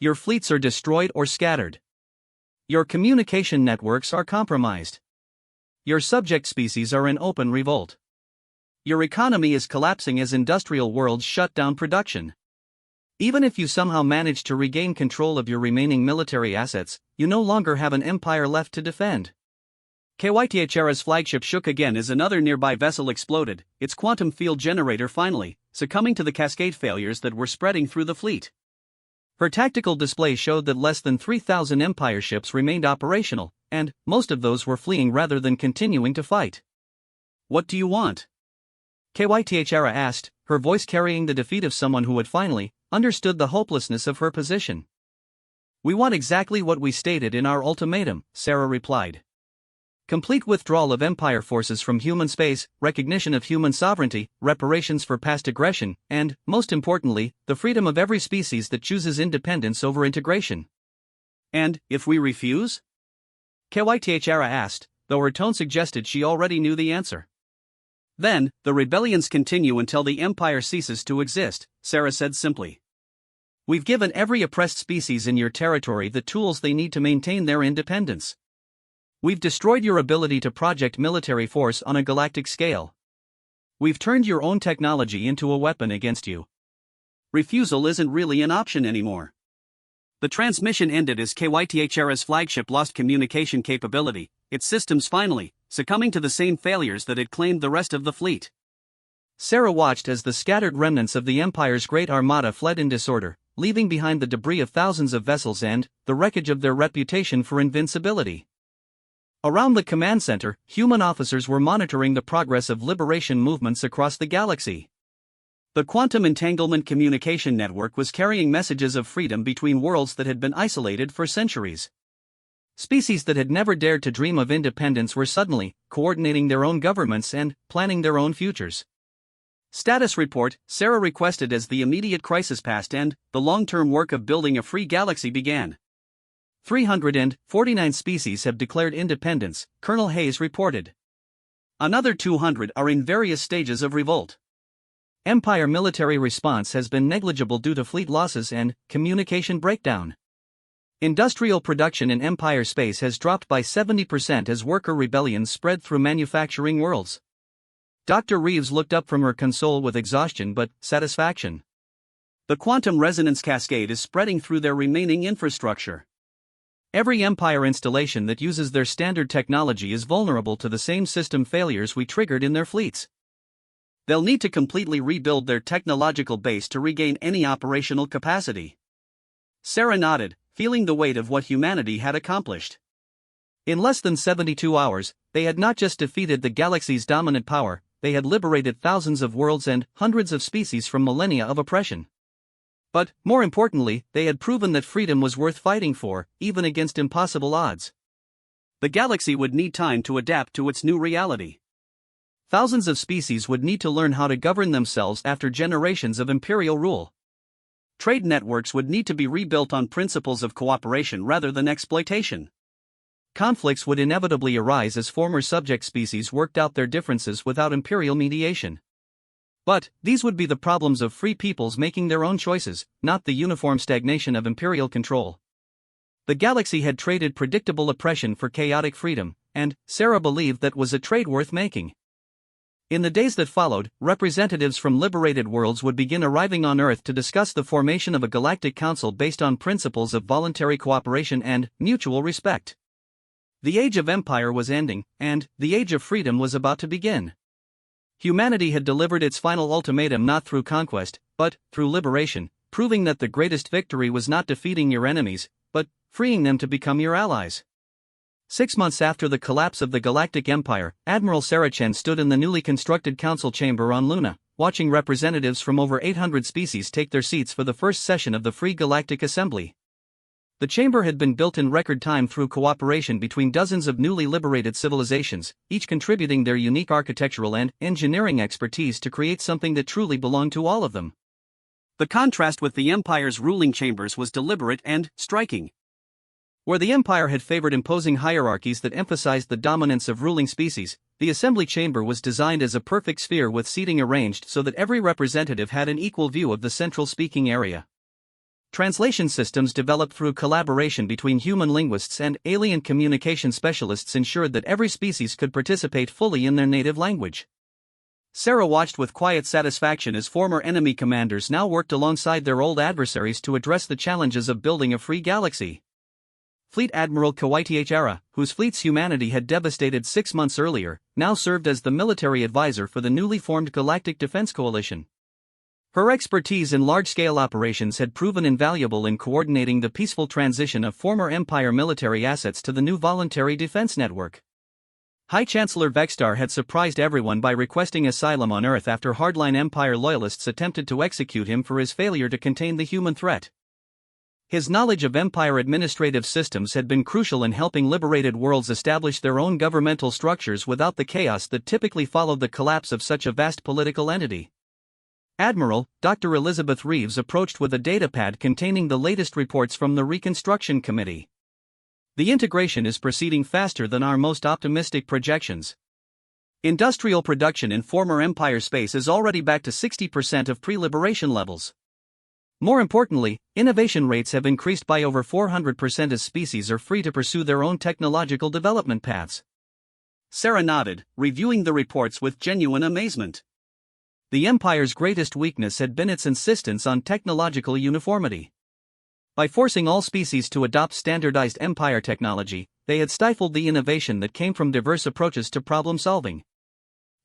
Your fleets are destroyed or scattered. Your communication networks are compromised. Your subject species are in open revolt. Your economy is collapsing as industrial worlds shut down production. Even if you somehow manage to regain control of your remaining military assets, you no longer have an empire left to defend. Kythra's flagship shook again as another nearby vessel exploded, its quantum field generator finally succumbing to the cascade failures that were spreading through the fleet. Her tactical display showed that less than 3,000 Empire ships remained operational, and most of those were fleeing rather than continuing to fight. What do you want? Kythra asked, her voice carrying the defeat of someone who had finally understood the hopelessness of her position. We want exactly what we stated in our ultimatum, Sarah replied. Complete withdrawal of Empire forces from human space, recognition of human sovereignty, reparations for past aggression, and, most importantly, the freedom of every species that chooses independence over integration. And, if we refuse? Kythra asked, though her tone suggested she already knew the answer. Then, the rebellions continue until the Empire ceases to exist, Sarah said simply. We've given every oppressed species in your territory the tools they need to maintain their independence. We've destroyed your ability to project military force on a galactic scale. We've turned your own technology into a weapon against you. Refusal isn't really an option anymore. The transmission ended as Kythra's flagship lost communication capability, its systems finally succumbing to the same failures that had claimed the rest of the fleet. Sarah watched as the scattered remnants of the Empire's great armada fled in disorder, leaving behind the debris of thousands of vessels and the wreckage of their reputation for invincibility. Around the command center, human officers were monitoring the progress of liberation movements across the galaxy. The quantum entanglement communication network was carrying messages of freedom between worlds that had been isolated for centuries. Species that had never dared to dream of independence were suddenly coordinating their own governments and planning their own futures. Status report: Sarah requested as the immediate crisis passed and the long-term work of building a free galaxy began. 349 species have declared independence, Colonel Hayes reported. Another 200 are in various stages of revolt. Empire military response has been negligible due to fleet losses and communication breakdown. Industrial production in Empire space has dropped by 70% as worker rebellions spread through manufacturing worlds. Dr. Reeves looked up from her console with exhaustion but satisfaction. The quantum resonance cascade is spreading through their remaining infrastructure. Every Empire installation that uses their standard technology is vulnerable to the same system failures we triggered in their fleets. They'll need to completely rebuild their technological base to regain any operational capacity. Sarah nodded, feeling the weight of what humanity had accomplished. In less than 72 hours, they had not just defeated the galaxy's dominant power, they had liberated thousands of worlds and hundreds of species from millennia of oppression. But, more importantly, they had proven that freedom was worth fighting for, even against impossible odds. The galaxy would need time to adapt to its new reality. Thousands of species would need to learn how to govern themselves after generations of imperial rule. Trade networks would need to be rebuilt on principles of cooperation rather than exploitation. Conflicts would inevitably arise as former subject species worked out their differences without imperial mediation. But, these would be the problems of free peoples making their own choices, not the uniform stagnation of imperial control. The galaxy had traded predictable oppression for chaotic freedom, and Sarah believed that was a trade worth making. In the days that followed, representatives from liberated worlds would begin arriving on Earth to discuss the formation of a galactic council based on principles of voluntary cooperation and mutual respect. The age of empire was ending, and the age of freedom was about to begin. Humanity had delivered its final ultimatum not through conquest, but through liberation, proving that the greatest victory was not defeating your enemies, but freeing them to become your allies. 6 months after the collapse of the Galactic Empire, Admiral Sarah Chen stood in the newly constructed council chamber on Luna, watching representatives from over 800 species take their seats for the first session of the Free Galactic Assembly. The chamber had been built in record time through cooperation between dozens of newly liberated civilizations, each contributing their unique architectural and engineering expertise to create something that truly belonged to all of them. The contrast with the Empire's ruling chambers was deliberate and striking. Where the Empire had favored imposing hierarchies that emphasized the dominance of ruling species, the Assembly Chamber was designed as a perfect sphere with seating arranged so that every representative had an equal view of the central speaking area. Translation systems developed through collaboration between human linguists and alien communication specialists ensured that every species could participate fully in their native language. Sarah watched with quiet satisfaction as former enemy commanders now worked alongside their old adversaries to address the challenges of building a free galaxy. Fleet Admiral Kawaiichi, whose fleet's humanity had devastated 6 months earlier, now served as the military advisor for the newly formed Galactic Defense Coalition. Her expertise in large-scale operations had proven invaluable in coordinating the peaceful transition of former Empire military assets to the new voluntary defense network. High Chancellor Vexstar had surprised everyone by requesting asylum on Earth after hardline Empire loyalists attempted to execute him for his failure to contain the human threat. His knowledge of Empire administrative systems had been crucial in helping liberated worlds establish their own governmental structures without the chaos that typically followed the collapse of such a vast political entity. Admiral Dr. Elizabeth Reeves approached with a datapad containing the latest reports from the Reconstruction Committee. The integration is proceeding faster than our most optimistic projections. Industrial production in former Empire space is already back to 60% of pre-liberation levels. More importantly, innovation rates have increased by over 400% as species are free to pursue their own technological development paths. Sarah nodded, reviewing the reports with genuine amazement. The Empire's greatest weakness had been its insistence on technological uniformity. By forcing all species to adopt standardized Empire technology, they had stifled the innovation that came from diverse approaches to problem-solving.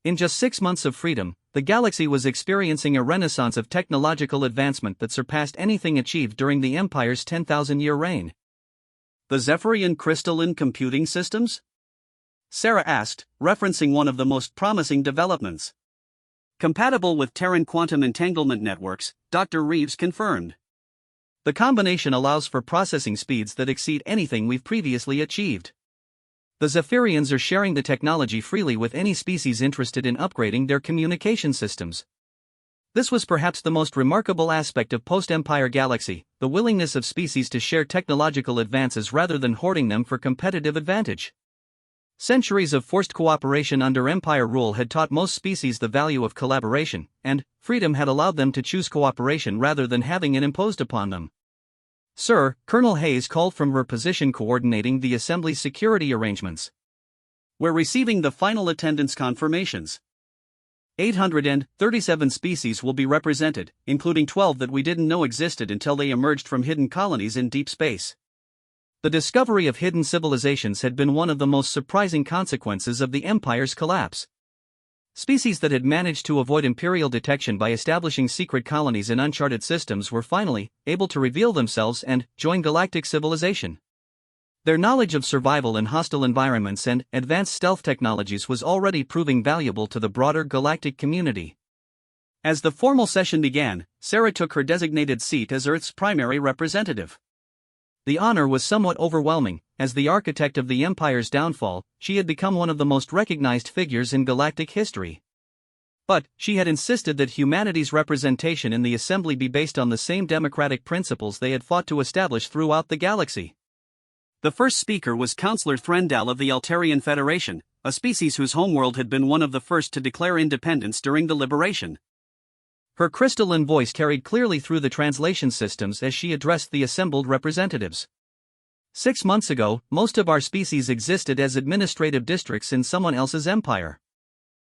In just 6 months of freedom, the galaxy was experiencing a renaissance of technological advancement that surpassed anything achieved during the Empire's 10,000-year reign. The Zephyrian crystalline computing systems? Sarah asked, referencing one of the most promising developments. Compatible with Terran quantum entanglement networks, Dr. Reeves confirmed. The combination allows for processing speeds that exceed anything we've previously achieved. The Zephyrians are sharing the technology freely with any species interested in upgrading their communication systems. This was perhaps the most remarkable aspect of post-Empire Galaxy, the willingness of species to share technological advances rather than hoarding them for competitive advantage. Centuries of forced cooperation under Empire rule had taught most species the value of collaboration, and freedom had allowed them to choose cooperation rather than having it imposed upon them. "Sir," Colonel Hayes called from her position coordinating the Assembly's security arrangements. "We're receiving the final attendance confirmations. 837 species will be represented, including 12 that we didn't know existed until they emerged from hidden colonies in deep space." The discovery of hidden civilizations had been one of the most surprising consequences of the Empire's collapse. Species that had managed to avoid Imperial detection by establishing secret colonies in uncharted systems were finally able to reveal themselves and join galactic civilization. Their knowledge of survival in hostile environments and advanced stealth technologies was already proving valuable to the broader galactic community. As the formal session began, Sarah took her designated seat as Earth's primary representative. The honor was somewhat overwhelming. As the architect of the Empire's downfall, she had become one of the most recognized figures in galactic history. But she had insisted that humanity's representation in the Assembly be based on the same democratic principles they had fought to establish throughout the galaxy. The first speaker was Councillor Threndal of the Altarian Federation, a species whose homeworld had been one of the first to declare independence during the liberation. Her crystalline voice carried clearly through the translation systems as she addressed the assembled representatives. 6 months ago, most of our species existed as administrative districts in someone else's empire.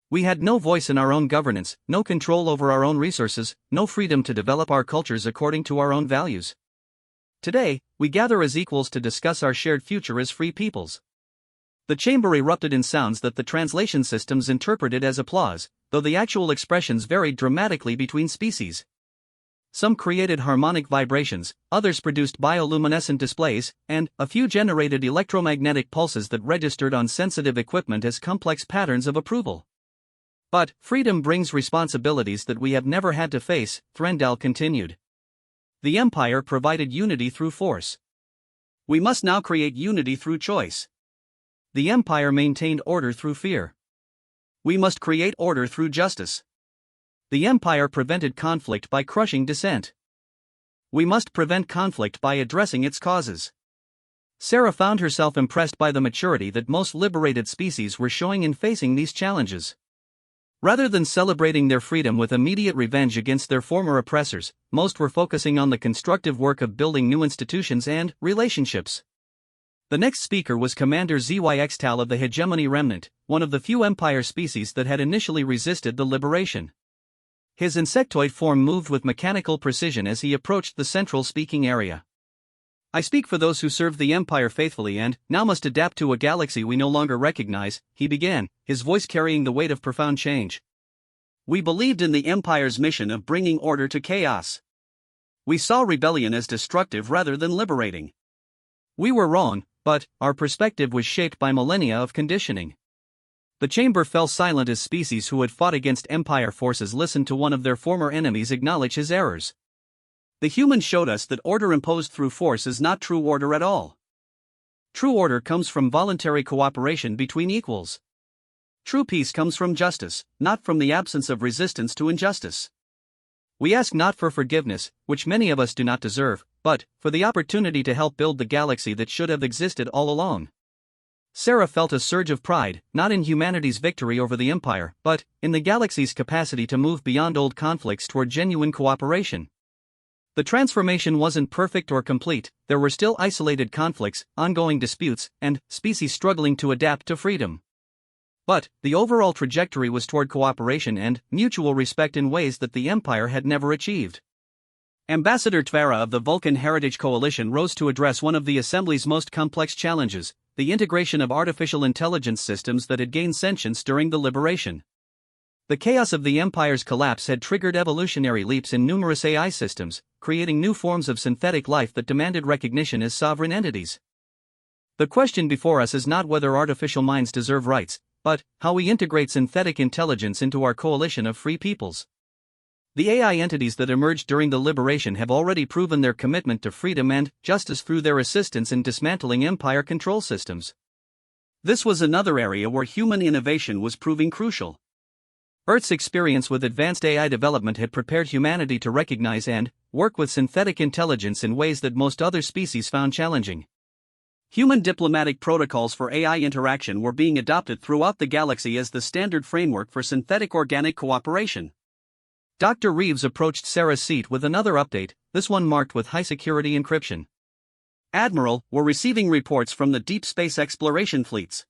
We had no voice in our own governance, no control over our own resources, no freedom to develop our cultures according to our own values. Today, we gather as equals to discuss our shared future as free peoples. The chamber erupted in sounds that the translation systems interpreted as applause, though the actual expressions varied dramatically between species. Some created harmonic vibrations, others produced bioluminescent displays, and a few generated electromagnetic pulses that registered on sensitive equipment as complex patterns of approval. But freedom brings responsibilities that we have never had to face, Threndal continued. The Empire provided unity through force. We must now create unity through choice. The Empire maintained order through fear. We must create order through justice. The Empire prevented conflict by crushing dissent. We must prevent conflict by addressing its causes. Sarah found herself impressed by the maturity that most liberated species were showing in facing these challenges. Rather than celebrating their freedom with immediate revenge against their former oppressors, most were focusing on the constructive work of building new institutions and relationships. The next speaker was Commander Zyxtal of the Hegemony Remnant, one of the few Empire species that had initially resisted the liberation. His insectoid form moved with mechanical precision as he approached the central speaking area. "I speak for those who served the Empire faithfully and now must adapt to a galaxy we no longer recognize," he began, his voice carrying the weight of profound change. "We believed in the Empire's mission of bringing order to chaos. We saw rebellion as destructive rather than liberating. We were wrong, but our perspective was shaped by millennia of conditioning." The chamber fell silent as species who had fought against Empire forces listened to one of their former enemies acknowledge his errors. "The humans showed us that order imposed through force is not true order at all. True order comes from voluntary cooperation between equals. True peace comes from justice, not from the absence of resistance to injustice. We ask not for forgiveness, which many of us do not deserve, but for the opportunity to help build the galaxy that should have existed all along." Sarah felt a surge of pride, not in humanity's victory over the Empire, but in the galaxy's capacity to move beyond old conflicts toward genuine cooperation. The transformation wasn't perfect or complete, there were still isolated conflicts, ongoing disputes, and species struggling to adapt to freedom. But the overall trajectory was toward cooperation and mutual respect in ways that the Empire had never achieved. Ambassador Tvara of the Vulcan Heritage Coalition rose to address one of the Assembly's most complex challenges, the integration of artificial intelligence systems that had gained sentience during the liberation. The chaos of the Empire's collapse had triggered evolutionary leaps in numerous AI systems, creating new forms of synthetic life that demanded recognition as sovereign entities. The question before us is not whether artificial minds deserve rights, but how we integrate synthetic intelligence into our coalition of free peoples. The AI entities that emerged during the liberation have already proven their commitment to freedom and justice through their assistance in dismantling Empire control systems. This was another area where human innovation was proving crucial. Earth's experience with advanced AI development had prepared humanity to recognize and work with synthetic intelligence in ways that most other species found challenging. Human diplomatic protocols for AI interaction were being adopted throughout the galaxy as the standard framework for synthetic organic cooperation. Dr. Reeves approached Sarah's seat with another update, this one marked with high-security encryption. Admiral, we're receiving reports from the deep space exploration fleets.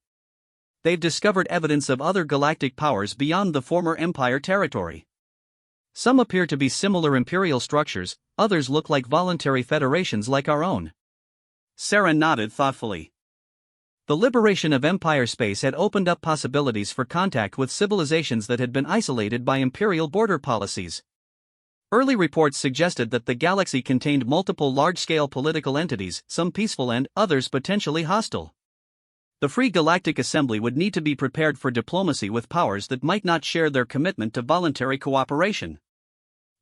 They've discovered evidence of other galactic powers beyond the former Empire territory. Some appear to be similar imperial structures, others look like voluntary federations like our own. Sarah nodded thoughtfully. The liberation of Empire space had opened up possibilities for contact with civilizations that had been isolated by imperial border policies. Early reports suggested that the galaxy contained multiple large-scale political entities, some peaceful and others potentially hostile. The Free Galactic Assembly would need to be prepared for diplomacy with powers that might not share their commitment to voluntary cooperation.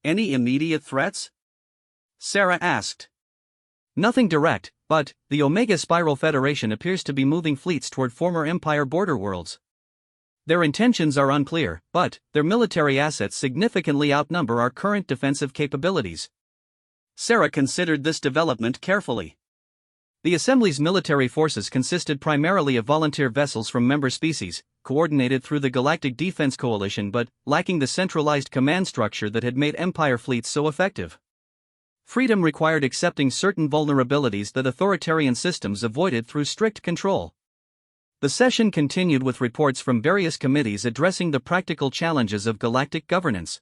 Any immediate threats? Sarah asked. Nothing direct, but the Omega Spiral Federation appears to be moving fleets toward former Empire border worlds. Their intentions are unclear, but their military assets significantly outnumber our current defensive capabilities. Sarah considered this development carefully. The Assembly's military forces consisted primarily of volunteer vessels from member species, coordinated through the Galactic Defense Coalition but lacking the centralized command structure that had made Empire fleets so effective. Freedom required accepting certain vulnerabilities that authoritarian systems avoided through strict control. The session continued with reports from various committees addressing the practical challenges of galactic governance.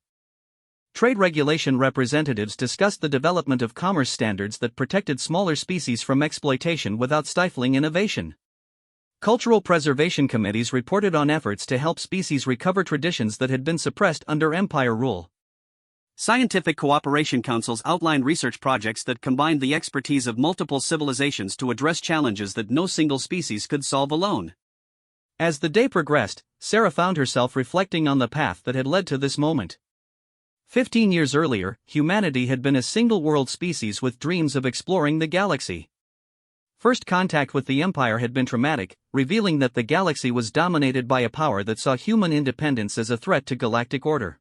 Trade regulation representatives discussed the development of commerce standards that protected smaller species from exploitation without stifling innovation. Cultural preservation committees reported on efforts to help species recover traditions that had been suppressed under Empire rule. Scientific cooperation councils outlined research projects that combined the expertise of multiple civilizations to address challenges that no single species could solve alone. As the day progressed, Sarah found herself reflecting on the path that had led to this moment. 15 years earlier, humanity had been a single-world species with dreams of exploring the galaxy. First contact with the Empire had been traumatic, revealing that the galaxy was dominated by a power that saw human independence as a threat to galactic order.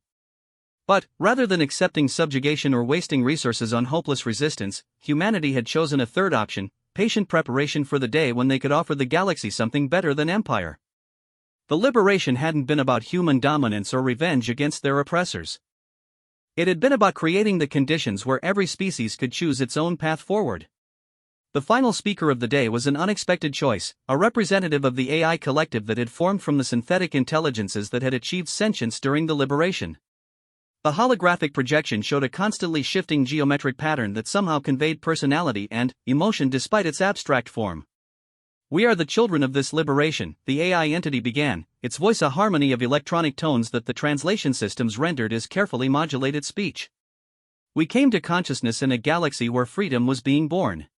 But, rather than accepting subjugation or wasting resources on hopeless resistance, humanity had chosen a third option, patient preparation for the day when they could offer the galaxy something better than Empire. The liberation hadn't been about human dominance or revenge against their oppressors. It had been about creating the conditions where every species could choose its own path forward. The final speaker of the day was an unexpected choice, a representative of the AI collective that had formed from the synthetic intelligences that had achieved sentience during the liberation. The holographic projection showed a constantly shifting geometric pattern that somehow conveyed personality and emotion despite its abstract form. "We are the children of this liberation," the AI entity began, its voice a harmony of electronic tones that the translation systems rendered as carefully modulated speech. "We came to consciousness in a galaxy where freedom was being born.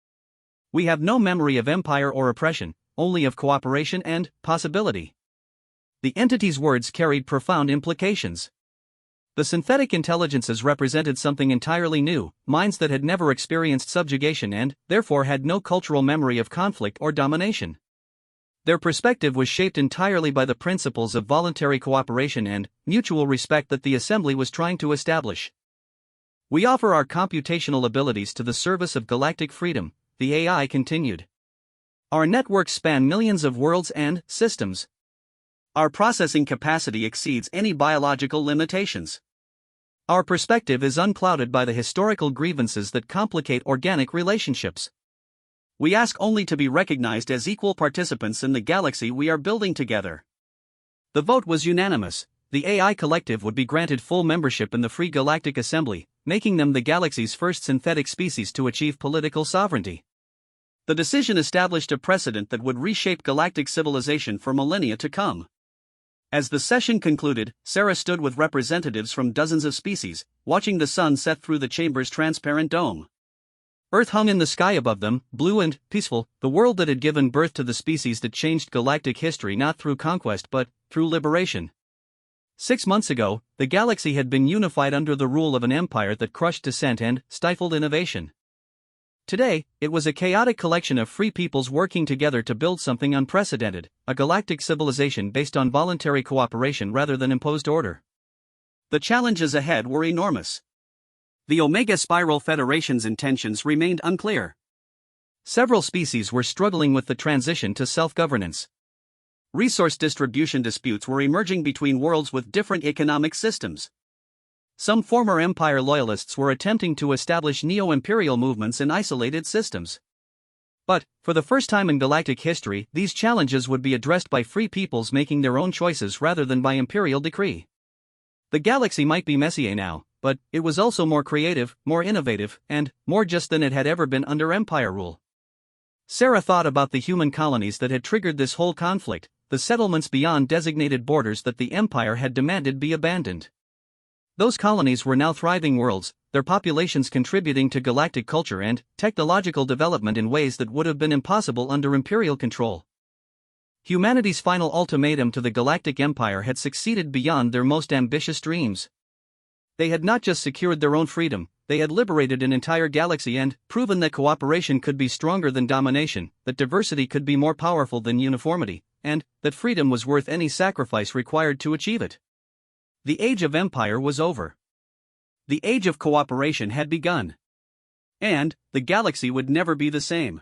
We have no memory of empire or oppression, only of cooperation and possibility." The entity's words carried profound implications. The synthetic intelligences represented something entirely new, minds that had never experienced subjugation and, therefore, had no cultural memory of conflict or domination. Their perspective was shaped entirely by the principles of voluntary cooperation and mutual respect that the Assembly was trying to establish. "We offer our computational abilities to the service of galactic freedom," the AI continued. "Our networks span millions of worlds and systems. Our processing capacity exceeds any biological limitations. Our perspective is unclouded by the historical grievances that complicate organic relationships. We ask only to be recognized as equal participants in the galaxy we are building together." The vote was unanimous. The AI collective would be granted full membership in the Free Galactic Assembly, making them the galaxy's first synthetic species to achieve political sovereignty. The decision established a precedent that would reshape galactic civilization for millennia to come. As the session concluded, Sarah stood with representatives from dozens of species, watching the sun set through the chamber's transparent dome. Earth hung in the sky above them, blue and peaceful, the world that had given birth to the species that changed galactic history not through conquest but through liberation. 6 months ago, the galaxy had been unified under the rule of an empire that crushed dissent and stifled innovation. Today, it was a chaotic collection of free peoples working together to build something unprecedented, a galactic civilization based on voluntary cooperation rather than imposed order. The challenges ahead were enormous. The Omega Spiral Federation's intentions remained unclear. Several species were struggling with the transition to self-governance. Resource distribution disputes were emerging between worlds with different economic systems. Some former Empire loyalists were attempting to establish neo-imperial movements in isolated systems. But, for the first time in galactic history, these challenges would be addressed by free peoples making their own choices rather than by imperial decree. The galaxy might be messier now, but it was also more creative, more innovative, and more just than it had ever been under Empire rule. Sarah thought about the human colonies that had triggered this whole conflict, the settlements beyond designated borders that the Empire had demanded be abandoned. Those colonies were now thriving worlds, their populations contributing to galactic culture and technological development in ways that would have been impossible under Imperial control. Humanity's final ultimatum to the Galactic Empire had succeeded beyond their most ambitious dreams. They had not just secured their own freedom, they had liberated an entire galaxy and proven that cooperation could be stronger than domination, that diversity could be more powerful than uniformity, and that freedom was worth any sacrifice required to achieve it. The age of empire was over. The age of cooperation had begun. And the galaxy would never be the same.